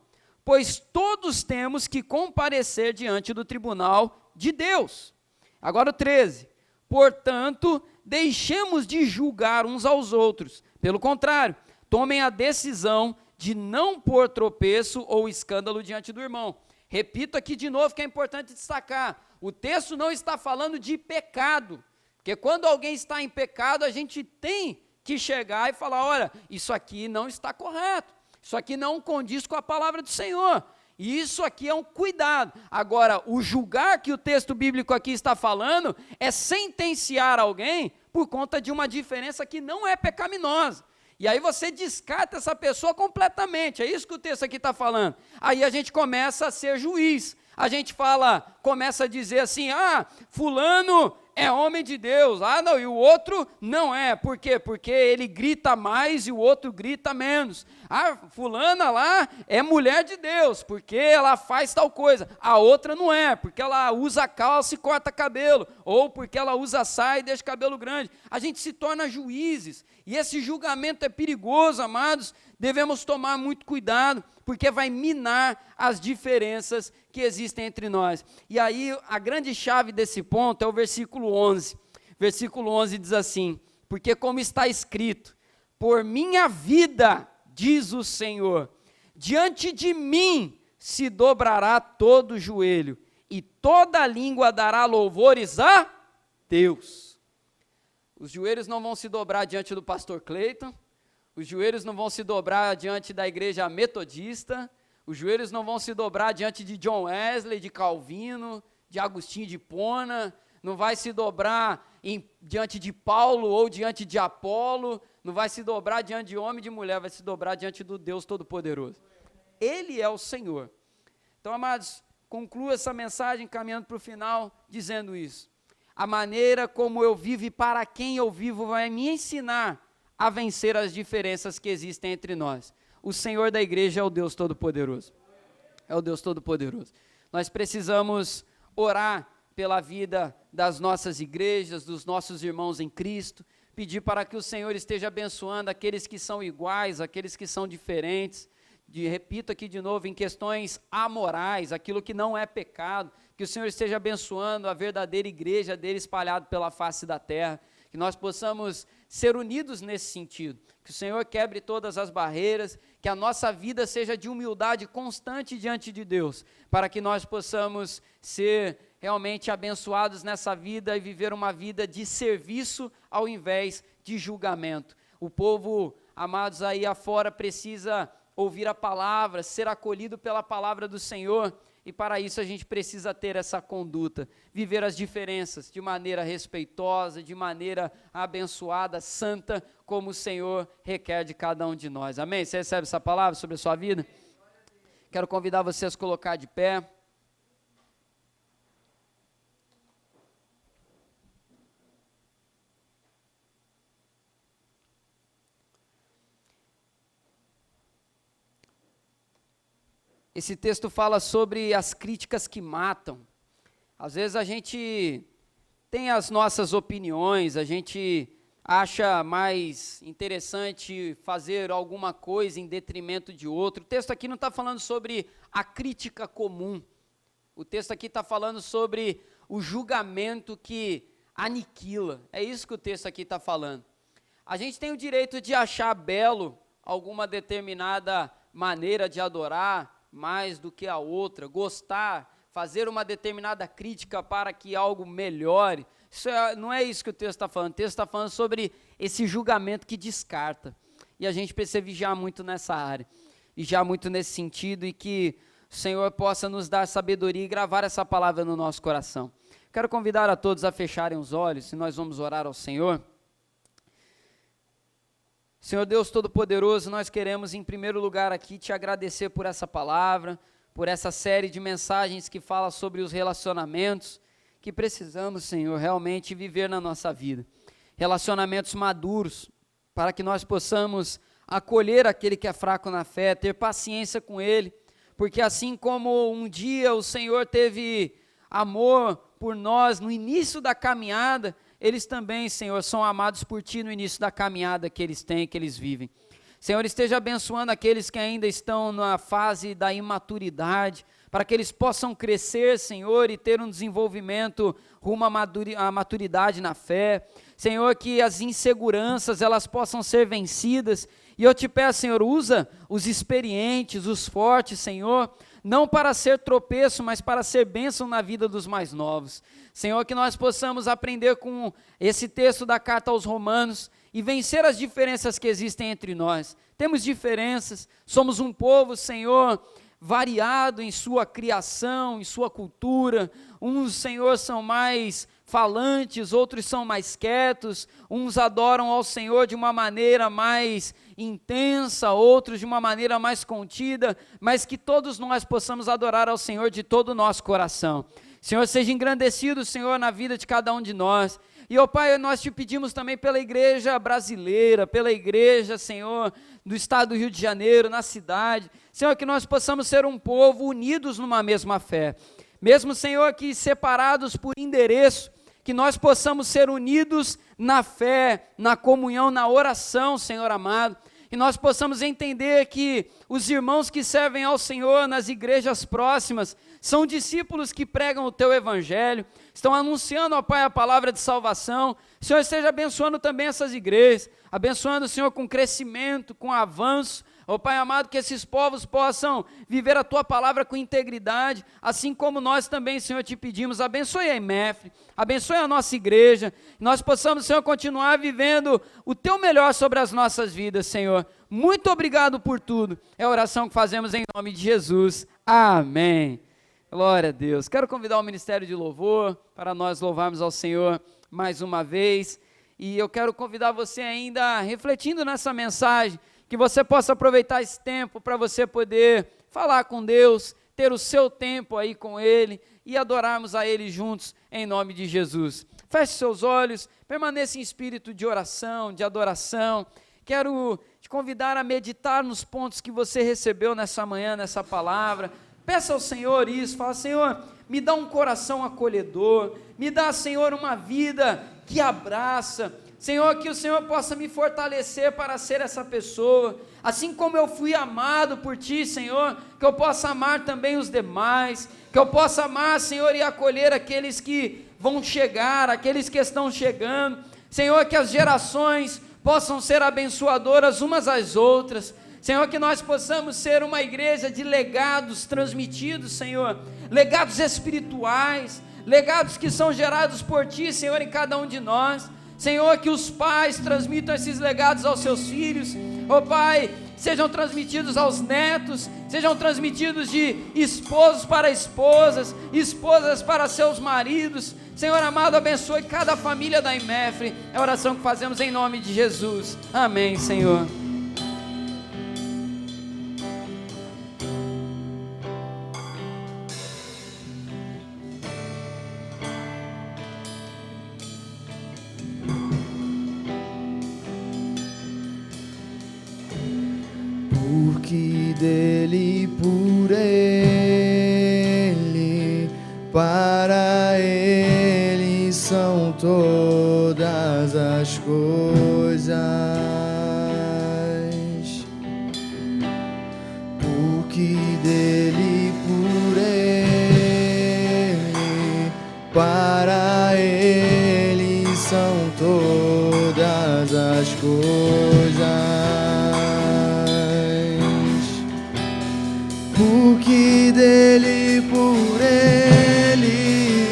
Pois todos temos que comparecer diante do tribunal de Deus. Agora o 13. Portanto, deixemos de julgar uns aos outros. Pelo contrário, tomem a decisão de não pôr tropeço ou escândalo diante do irmão. Repito aqui de novo que é importante destacar. O texto não está falando de pecado. Porque quando alguém está em pecado, a gente tem que chegar e falar, olha, isso aqui não está correto. Isso aqui não condiz com a palavra do Senhor. E isso aqui é um cuidado. Agora, o julgar que o texto bíblico aqui está falando é sentenciar alguém por conta de uma diferença que não é pecaminosa. E aí você descarta essa pessoa completamente, é isso que o texto aqui está falando. Aí a gente começa a ser juiz. A gente começa a dizer assim, fulano é homem de Deus, não, e o outro não é, por quê? Porque ele grita mais e o outro grita menos. Fulana lá é mulher de Deus, porque ela faz tal coisa, a outra não é, porque ela usa calça e corta cabelo, ou porque ela usa saia e deixa cabelo grande. A gente se torna juízes, e esse julgamento é perigoso, amados, devemos tomar muito cuidado, porque vai minar as diferenças que existem entre nós. E aí, a grande chave desse ponto é o versículo 11. Versículo 11 diz assim, porque como está escrito, por minha vida, diz o Senhor, diante de mim se dobrará todo o joelho, e toda língua dará louvores a Deus. Os joelhos não vão se dobrar diante do pastor Cleiton, os joelhos não vão se dobrar diante da igreja metodista, os joelhos não vão se dobrar diante de John Wesley, de Calvino, de Agostinho de Hipona, não vai se dobrar diante de Paulo ou diante de Apolo, não vai se dobrar diante de homem e de mulher, vai se dobrar diante do Deus Todo-Poderoso. Ele é o Senhor. Então, amados, concluo essa mensagem caminhando para o final, dizendo isso. A maneira como eu vivo e para quem eu vivo vai me ensinar a vencer as diferenças que existem entre nós. O Senhor da igreja é o Deus Todo-Poderoso. É o Deus Todo-Poderoso. Nós precisamos orar pela vida das nossas igrejas, dos nossos irmãos em Cristo, pedir para que o Senhor esteja abençoando aqueles que são iguais, aqueles que são diferentes, repito aqui de novo, em questões amorais, aquilo que não é pecado, que o Senhor esteja abençoando a verdadeira igreja dele espalhada pela face da terra, que nós possamos ser unidos nesse sentido, que o Senhor quebre todas as barreiras, que a nossa vida seja de humildade constante diante de Deus, para que nós possamos ser realmente abençoados nessa vida e viver uma vida de serviço ao invés de julgamento. O povo, amados, aí afora precisa ouvir a palavra, ser acolhido pela palavra do Senhor, e para isso a gente precisa ter essa conduta, viver as diferenças de maneira respeitosa, de maneira abençoada, santa, como o Senhor requer de cada um de nós. Amém? Você recebe essa palavra sobre a sua vida? Quero convidar você a se colocar de pé. Esse texto fala sobre as críticas que matam. Às vezes a gente tem as nossas opiniões, a gente acha mais interessante fazer alguma coisa em detrimento de outro. O texto aqui não está falando sobre a crítica comum. O texto aqui está falando sobre o julgamento que aniquila. É isso que o texto aqui está falando. A gente tem o direito de achar belo alguma determinada maneira de adorar, mais do que a outra, gostar, fazer uma determinada crítica para que algo melhore. Não é isso que o texto está falando. O texto está falando sobre esse julgamento que descarta. E a gente precisa vigiar muito nessa área, vigiar muito nesse sentido, e que o Senhor possa nos dar sabedoria e gravar essa palavra no nosso coração. Quero convidar a todos a fecharem os olhos, e nós vamos orar ao Senhor. Senhor Deus Todo-Poderoso, nós queremos em primeiro lugar aqui te agradecer por essa palavra, por essa série de mensagens que fala sobre os relacionamentos que precisamos, Senhor, realmente viver na nossa vida. Relacionamentos maduros, para que nós possamos acolher aquele que é fraco na fé, ter paciência com ele, porque assim como um dia o Senhor teve amor por nós no início da caminhada, eles também, Senhor, são amados por Ti no início da caminhada que eles têm, que eles vivem. Senhor, esteja abençoando aqueles que ainda estão na fase da imaturidade, para que eles possam crescer, Senhor, e ter um desenvolvimento rumo à maturidade na fé. Senhor, que as inseguranças, elas possam ser vencidas. E eu te peço, Senhor, usa os experientes, os fortes, Senhor, não para ser tropeço, mas para ser bênção na vida dos mais novos. Senhor, que nós possamos aprender com esse texto da carta aos Romanos e vencer as diferenças que existem entre nós. Temos diferenças, somos um povo, Senhor, variado em sua criação, em sua cultura. Uns, Senhor, são mais falantes, outros são mais quietos, uns adoram ao Senhor de uma maneira mais intensa, outros de uma maneira mais contida, mas que todos nós possamos adorar ao Senhor de todo o nosso coração. Senhor, seja engrandecido, Senhor, na vida de cada um de nós. E, ó Pai, nós te pedimos também pela igreja brasileira, pela igreja, Senhor, do estado do Rio de Janeiro, na cidade, Senhor, que nós possamos ser um povo unidos numa mesma fé, mesmo, Senhor, que separados por endereço, que nós possamos ser unidos na fé, na comunhão, na oração, Senhor amado, e nós possamos entender que os irmãos que servem ao Senhor nas igrejas próximas são discípulos que pregam o Teu Evangelho, estão anunciando, ó Pai, a palavra de salvação. O Senhor esteja abençoando também essas igrejas, abençoando, Senhor, com crescimento, com avanço. Ó Pai amado, que esses povos possam viver a Tua palavra com integridade, assim como nós também, Senhor, te pedimos. Abençoe a IMEFRE, abençoe a nossa igreja, e nós possamos, Senhor, continuar vivendo o Teu melhor sobre as nossas vidas, Senhor. Muito obrigado por tudo, é a oração que fazemos em nome de Jesus, amém. Glória a Deus. Quero convidar o Ministério de Louvor para nós louvarmos ao Senhor mais uma vez, e eu quero convidar você ainda, refletindo nessa mensagem, que você possa aproveitar esse tempo para você poder falar com Deus, ter o seu tempo aí com Ele e adorarmos a Ele juntos em nome de Jesus. Feche seus olhos, permaneça em espírito de oração, de adoração. Quero te convidar a meditar nos pontos que você recebeu nessa manhã, nessa palavra. Peça ao Senhor isso, fala: Senhor, me dá um coração acolhedor, me dá, Senhor, uma vida que abraça. Senhor, que o Senhor possa me fortalecer para ser essa pessoa, assim como eu fui amado por Ti, Senhor, que eu possa amar também os demais, que eu possa amar, Senhor, e acolher aqueles que vão chegar, aqueles que estão chegando. Senhor, que as gerações possam ser abençoadoras umas às outras. Senhor, que nós possamos ser uma igreja de legados transmitidos, Senhor, legados espirituais, legados que são gerados por Ti, Senhor, em cada um de nós. Senhor, que os pais transmitam esses legados aos seus filhos, ó Pai, sejam transmitidos aos netos, sejam transmitidos de esposos para esposas, esposas para seus maridos. Senhor amado, abençoe cada família da IMEFRE, é a oração que fazemos em nome de Jesus, amém, Senhor. Porque dele, por ele, para ele são todas as coisas. Porque dele, por ele, para ele são todas as coisas. Porque dele, por ele,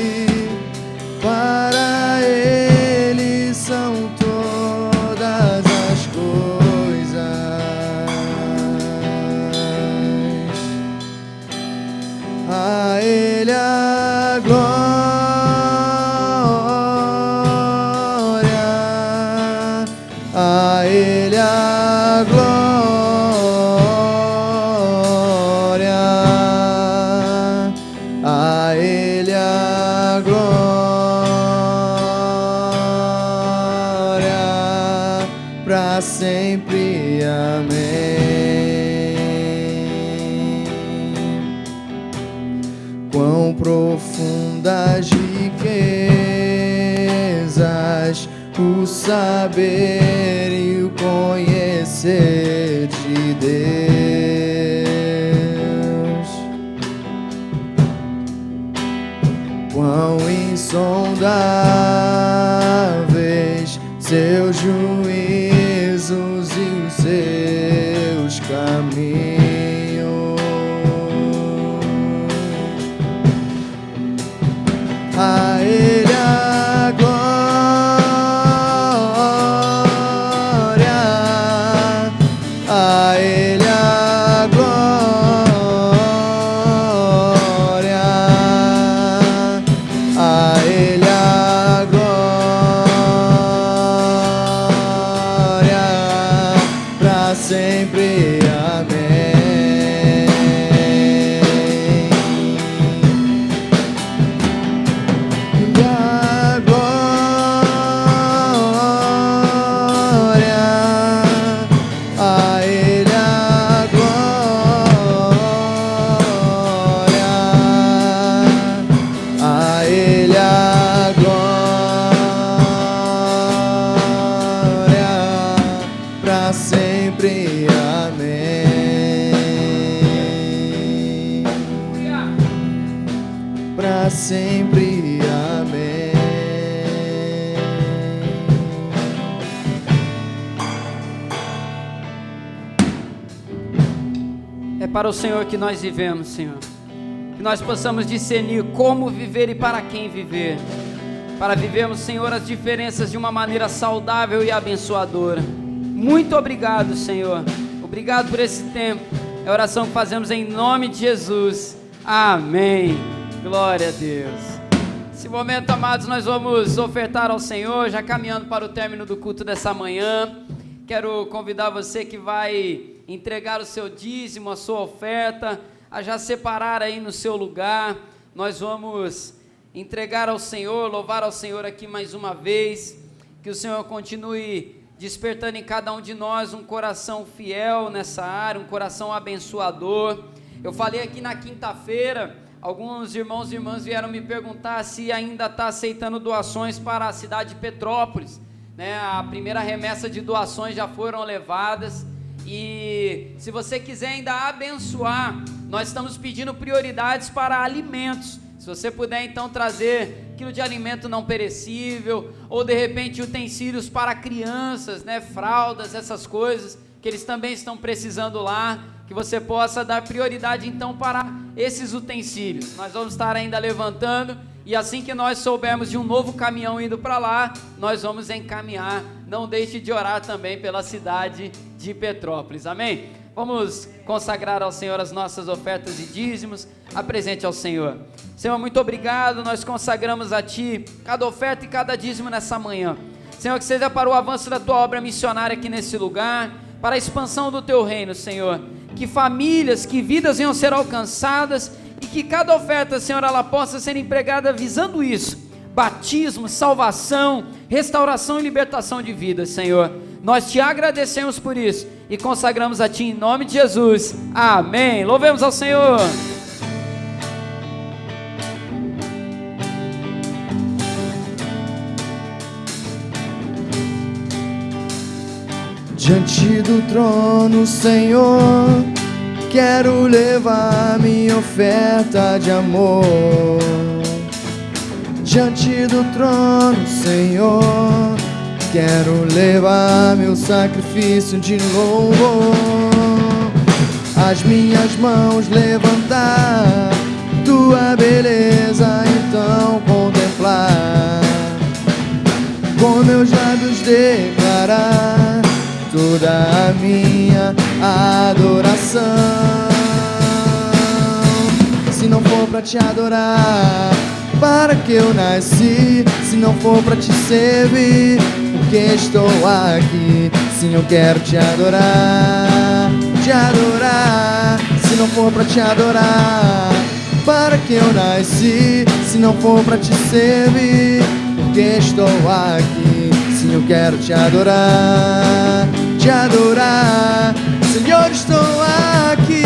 profundas riquezas, o saber e o conhecer de Deus. Quão insondáveis seus juízos e os seus caminhos. A Ele a glória, a Ele a glória, a Ele a glória, pra sempre. Amém. Sempre, amém. É para o Senhor que nós vivemos, Senhor. Que nós possamos discernir como viver e para quem viver. Para vivermos, Senhor, as diferenças de uma maneira saudável e abençoadora. Muito obrigado, Senhor. Obrigado por esse tempo. É a oração que fazemos em nome de Jesus. Amém. Glória a Deus. Nesse momento, amados, nós vamos ofertar ao Senhor, já caminhando para o término do culto dessa manhã. Quero convidar você que vai entregar o seu dízimo, a sua oferta, a já separar aí no seu lugar. Nós vamos entregar ao Senhor, louvar ao Senhor aqui mais uma vez. Que o Senhor continue despertando em cada um de nós um coração fiel nessa área, um coração abençoador. Eu falei aqui na quinta-feira. Alguns irmãos e irmãs vieram me perguntar se ainda está aceitando doações para a cidade de Petrópolis, né? A primeira remessa de doações já foram levadas, e se você quiser ainda abençoar, nós estamos pedindo prioridades para alimentos. Se você puder então trazer quilo de alimento não perecível, ou de repente utensílios para crianças, né? Fraldas, essas coisas, que eles também estão precisando lá, que você possa dar prioridade então para esses utensílios. Nós vamos estar ainda levantando, e assim que nós soubermos de um novo caminhão indo para lá, nós vamos encaminhar. Não deixe de orar também pela cidade de Petrópolis, amém? Vamos consagrar ao Senhor as nossas ofertas e dízimos. Apresente ao Senhor. Senhor, muito obrigado, nós consagramos a Ti cada oferta e cada dízimo nessa manhã. Senhor, que seja para o avanço da Tua obra missionária aqui nesse lugar, para a expansão do Teu reino, Senhor. Que famílias, que vidas venham ser alcançadas, e que cada oferta, Senhor, ela possa ser empregada visando isso: batismo, salvação, restauração e libertação de vidas, Senhor. Nós Te agradecemos por isso e consagramos a Ti em nome de Jesus, amém. Louvemos ao Senhor. Diante do trono, Senhor, quero levar minha oferta de amor. Diante do trono, Senhor, quero levar meu sacrifício de louvor. As minhas mãos levantar, Tua beleza então contemplar. Com meus lábios declarar toda a minha adoração. Se não for pra Te adorar, para que eu nasci? Se não for pra Te servir, por que estou aqui? Sim, eu quero Te adorar, Te adorar. Se não for pra Te adorar, para que eu nasci? Se não for pra Te servir, por que estou aqui? Sim, eu quero Te adorar, Te adorar. Senhor, estou aqui.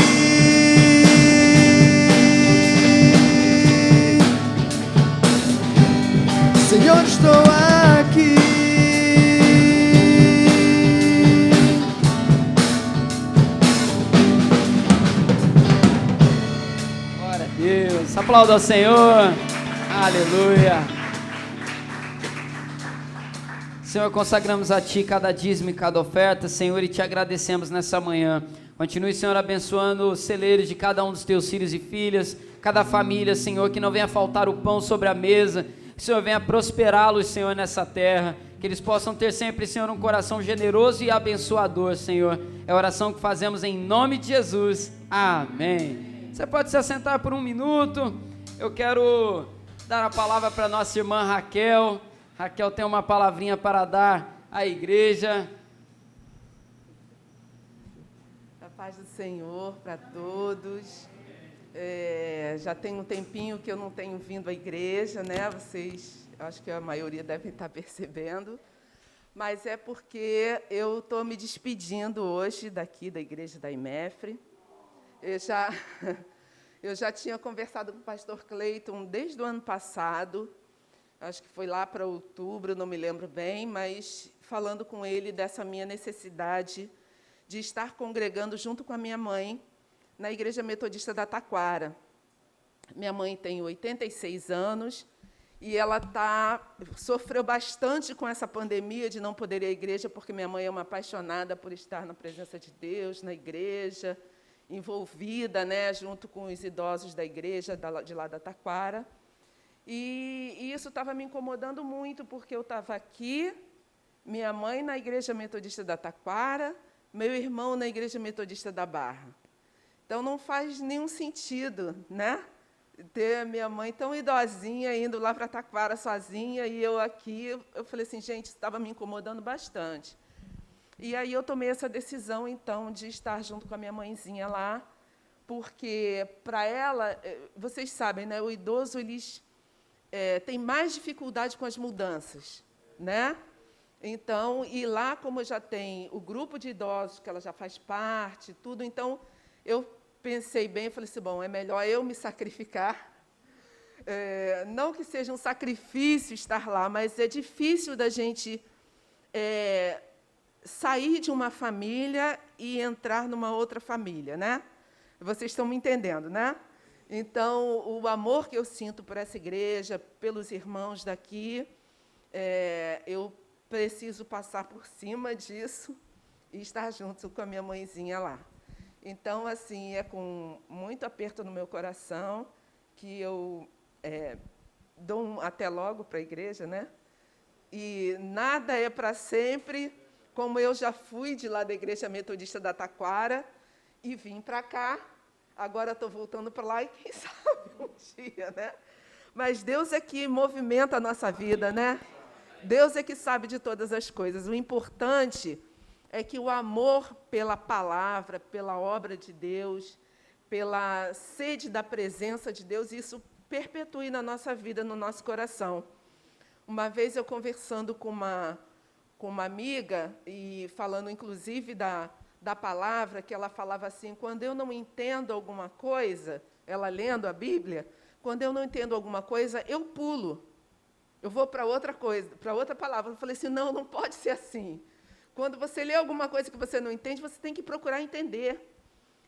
Aplauda ao Senhor. Aleluia. Senhor, consagramos a Ti cada dízimo e cada oferta, Senhor, e Te agradecemos nessa manhã. Continue, Senhor, abençoando os celeiros de cada um dos Teus filhos e filhas, cada família, Senhor, que não venha faltar o pão sobre a mesa, que o Senhor venha prosperá-los, Senhor, nessa terra, que eles possam ter sempre, Senhor, um coração generoso e abençoador, Senhor. É a oração que fazemos em nome de Jesus. Amém. Você pode se assentar por um minuto. Eu quero dar a palavra para nossa irmã Raquel. Raquel tem uma palavrinha para dar à igreja. A paz do Senhor para todos. Já tem um tempinho que eu não tenho vindo à igreja, né? Vocês, acho que a maioria devem estar percebendo. Mas é porque eu estou me despedindo hoje daqui da igreja da IMEFRE. Eu já tinha conversado com o pastor Cleiton desde o ano passado, acho que foi lá para outubro, não me lembro bem, mas falando com ele dessa minha necessidade de estar congregando junto com a minha mãe na Igreja Metodista da Taquara. Minha mãe tem 86 anos e ela sofreu bastante com essa pandemia de não poder ir à igreja, porque minha mãe é uma apaixonada por estar na presença de Deus, na igreja, envolvida, né, junto com os idosos da igreja de lá da Taquara. E isso estava me incomodando muito, porque eu estava aqui, minha mãe na Igreja Metodista da Taquara, meu irmão na Igreja Metodista da Barra. Então, não faz nenhum sentido, né, ter minha mãe tão idosinha, indo lá para Taquara sozinha, e eu aqui. Eu falei assim, gente, isso estava me incomodando bastante. E aí eu tomei essa decisão, então, de estar junto com a minha mãezinha lá, porque, para ela, vocês sabem, né, o idoso, eles têm mais dificuldade com as mudanças, né? Então, e lá, como já tem o grupo de idosos, que ela já faz parte, tudo, então, eu pensei bem, eu falei assim, bom, é melhor eu me sacrificar. Não que seja um sacrifício estar lá, mas é difícil da gente sair de uma família e entrar numa outra família, né? Vocês estão me entendendo, né? Então, o amor que eu sinto por essa igreja, pelos irmãos daqui, eu preciso passar por cima disso e estar junto com a minha mãezinha lá. Então, assim, é com muito aperto no meu coração que eu dou um até logo para a igreja, né? E nada é para sempre, como eu já fui de lá da Igreja Metodista da Taquara e vim para cá. Agora estou voltando para lá e, quem sabe, um dia, né? Mas Deus é que movimenta a nossa vida, né? Deus é que sabe de todas as coisas. O importante é que o amor pela palavra, pela obra de Deus, pela sede da presença de Deus, isso perpetue na nossa vida, no nosso coração. Uma vez eu conversando com uma amiga, e falando, inclusive, da palavra, que ela falava assim, quando eu não entendo alguma coisa, ela lendo a Bíblia, quando eu não entendo alguma coisa, eu pulo. Eu vou para outra coisa, para outra palavra. Eu falei assim, não pode ser assim. Quando você lê alguma coisa que você não entende, você tem que procurar entender.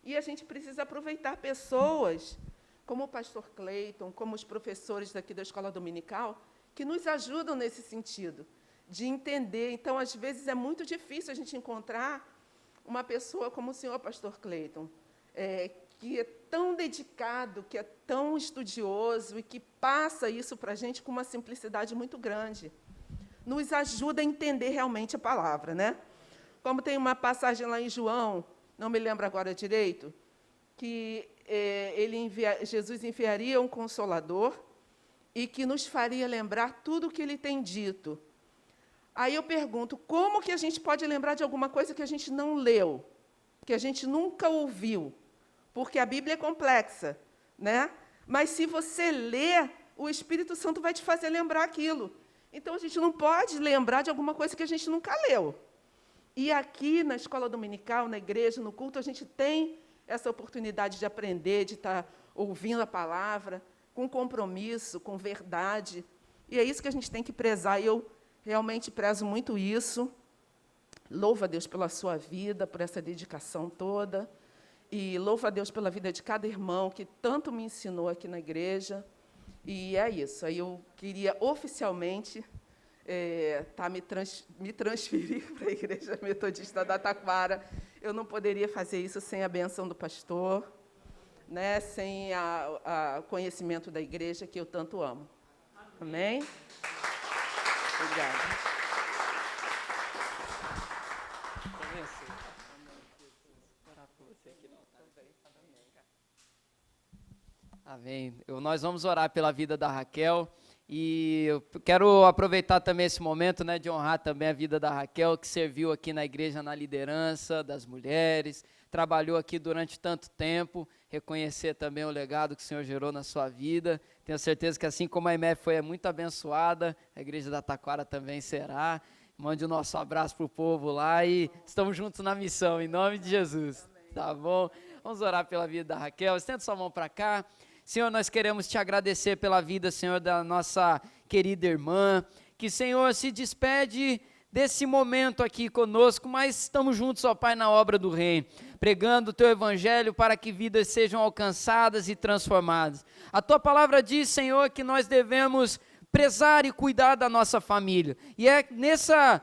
E a gente precisa aproveitar pessoas, como o pastor Cleiton, como os professores daqui da Escola Dominical, que nos ajudam nesse sentido, de entender. Então, às vezes, é muito difícil a gente encontrar uma pessoa como o senhor, pastor Cleiton, que é tão dedicado, que é tão estudioso e que passa isso para a gente com uma simplicidade muito grande. Nos ajuda a entender realmente a palavra, né? Como tem uma passagem lá em João, não me lembro agora direito, que Jesus enviaria um Consolador e que nos faria lembrar tudo o que ele tem dito. Aí eu pergunto, como que a gente pode lembrar de alguma coisa que a gente não leu, que a gente nunca ouviu? Porque a Bíblia é complexa, né? Mas se você ler, o Espírito Santo vai te fazer lembrar aquilo. Então, a gente não pode lembrar de alguma coisa que a gente nunca leu. E aqui, na escola dominical, na igreja, no culto, a gente tem essa oportunidade de aprender, de estar ouvindo a palavra, com compromisso, com verdade. E é isso que a gente tem que prezar. E eu realmente prezo muito isso. Louvo a Deus pela sua vida, por essa dedicação toda. E louvo a Deus pela vida de cada irmão que tanto me ensinou aqui na igreja. E é isso. Aí eu queria oficialmente me transferir para a Igreja Metodista da Taquara. Eu não poderia fazer isso sem a benção do pastor, né, sem o conhecimento da igreja que eu tanto amo. Amém? Obrigada. Amém. Nós vamos orar pela vida da Raquel e eu quero aproveitar também esse momento, né, de honrar também a vida da Raquel, que serviu aqui na igreja na liderança das mulheres, trabalhou aqui durante tanto tempo, reconhecer também o legado que o Senhor gerou na sua vida. Tenho certeza que assim como a IMEF foi muito abençoada, a igreja da Taquara também será. Mande o nosso abraço para o povo lá e estamos juntos na missão, em nome de Jesus. Amém. Tá bom? Vamos orar pela vida da Raquel. Estenda sua mão para cá. Senhor, nós queremos te agradecer pela vida, Senhor, da nossa querida irmã, que, Senhor, se despede desse momento aqui conosco, mas estamos juntos, ó Pai, na obra do Reino, pregando o Teu Evangelho para que vidas sejam alcançadas e transformadas. A Tua palavra diz, Senhor, que nós devemos prezar e cuidar da nossa família, e é nessa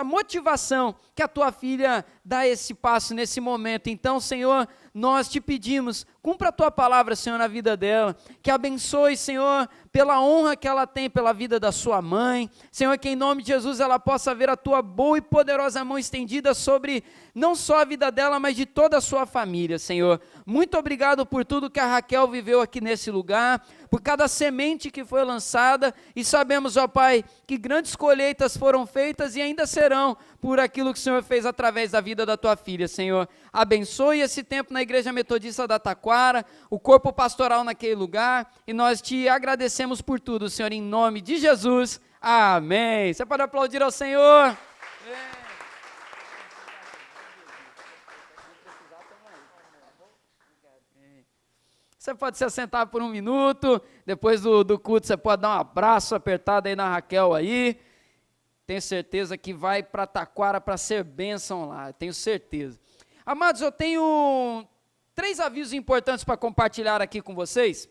motivação que a Tua filha dá esse passo nesse momento. Então, Senhor, nós te pedimos, cumpra a Tua palavra, Senhor, na vida dela, que abençoe, Senhor, pela honra que ela tem pela vida da sua mãe, Senhor, que em nome de Jesus ela possa ver a Tua boa e poderosa mão estendida sobre não só a vida dela, mas de toda a sua família, Senhor. Muito obrigado por tudo que a Raquel viveu aqui nesse lugar, por cada semente que foi lançada, e sabemos, ó Pai, que grandes colheitas foram feitas e ainda serão por aquilo que o Senhor fez através da vida da Tua filha, Senhor. Abençoe esse tempo na Igreja Metodista da Taquara, o corpo pastoral naquele lugar, e nós te agradecemos por tudo, Senhor, em nome de Jesus. Amém. Você pode aplaudir ao Senhor? Você pode se assentar por um minuto, depois do culto você pode dar um abraço apertado aí na Raquel aí. Tenho certeza que vai para Taquara para ser bênção lá, tenho certeza. Amados, eu tenho 3 avisos importantes para compartilhar aqui com vocês.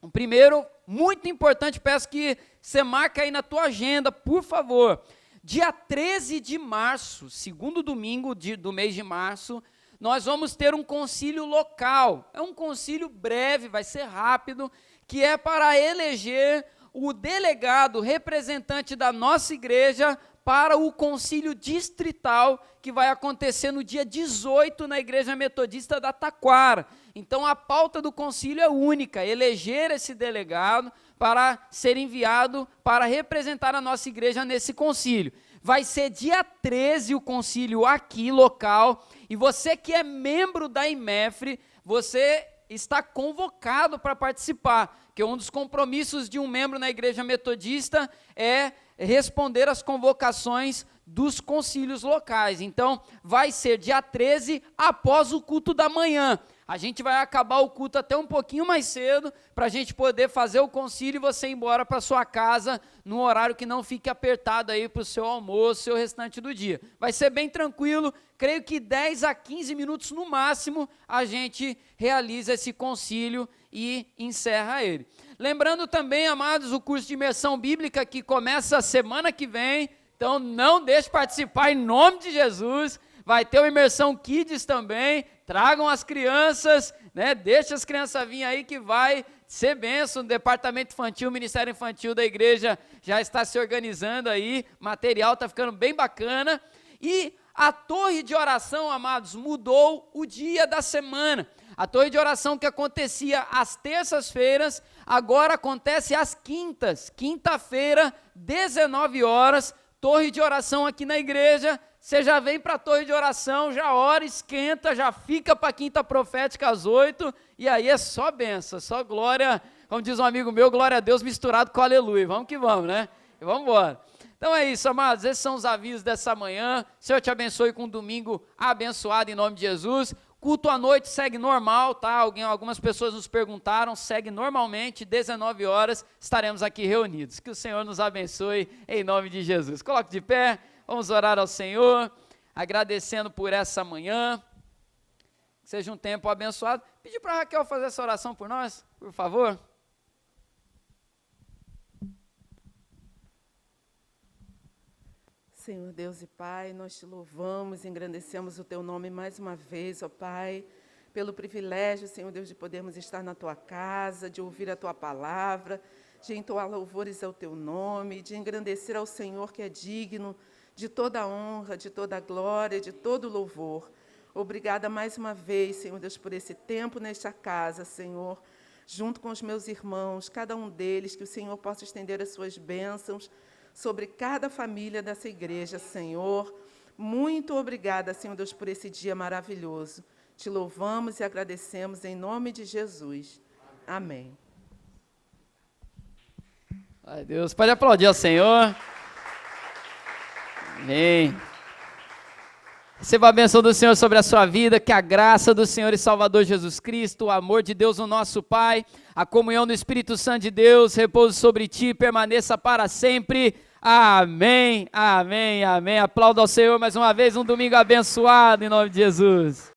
O primeiro, muito importante, peço que você marque aí na tua agenda, por favor. Dia 13 de março, segundo domingo do mês de março, nós vamos ter um concílio local. É um concílio breve, vai ser rápido, que é para eleger o delegado representante da nossa igreja para o concílio distrital que vai acontecer no dia 18 na Igreja Metodista da Taquara. Então a pauta do concílio é única, eleger esse delegado para ser enviado para representar a nossa igreja nesse concílio. Vai ser dia 13 o concílio aqui, local, e você que é membro da IMEFRE, você está convocado para participar, que um dos compromissos de um membro na Igreja Metodista é responder às convocações dos concílios locais. Então, vai ser dia 13, após o culto da manhã. A gente vai acabar o culto até um pouquinho mais cedo, para a gente poder fazer o concílio e você ir embora para sua casa, num horário que não fique apertado aí para o seu almoço e o restante do dia. Vai ser bem tranquilo, creio que 10 a 15 minutos no máximo, a gente realiza esse concílio e encerra ele. Lembrando também, amados, o curso de imersão bíblica que começa semana que vem, então não deixe de participar em nome de Jesus. Vai ter o Imersão Kids também, tragam as crianças, né? Deixa as crianças virem aí que vai ser bênção. O departamento infantil, o Ministério Infantil da igreja já está se organizando aí, material está ficando bem bacana. E a torre de oração, amados, mudou o dia da semana. A torre de oração que acontecia às terças-feiras, agora acontece às quintas. Quinta-feira, 19 horas, torre de oração aqui na igreja. Você já vem para a torre de oração, já ora, esquenta, já fica para a quinta profética às 8, e aí é só benção, só glória, como diz um amigo meu, glória a Deus misturado com aleluia. Vamos que vamos, né? E vamos embora. Então é isso, amados, esses são os avisos dessa manhã. Senhor te abençoe com um domingo abençoado em nome de Jesus. Culto à noite segue normal, tá? Algumas pessoas nos perguntaram, segue normalmente, 19 horas, estaremos aqui reunidos. Que o Senhor nos abençoe em nome de Jesus. Coloque de pé, vamos orar ao Senhor, agradecendo por essa manhã. seja um tempo abençoado. Pedir para a Raquel fazer essa oração por nós, por favor. Senhor Deus e Pai, nós te louvamos e engrandecemos o teu nome mais uma vez, ó Pai, pelo privilégio, Senhor Deus, de podermos estar na tua casa, de ouvir a tua palavra, de entoar louvores ao teu nome, de engrandecer ao Senhor que é digno de toda a honra, de toda a glória, de todo o louvor. Obrigada mais uma vez, Senhor Deus, por esse tempo nesta casa, Senhor, junto com os meus irmãos, cada um deles, que o Senhor possa estender as suas bênçãos sobre cada família dessa igreja, Senhor. Muito obrigada, Senhor Deus, por esse dia maravilhoso. Te louvamos e agradecemos em nome de Jesus. Amém. Ai, Deus, pode aplaudir ao Senhor. Amém. Receba a bênção do Senhor sobre a sua vida, que a graça do Senhor e Salvador Jesus Cristo, o amor de Deus, o nosso Pai, a comunhão do Espírito Santo de Deus, repouse sobre ti e permaneça para sempre. Amém, amém, amém. Aplauda ao Senhor mais uma vez, um domingo abençoado em nome de Jesus.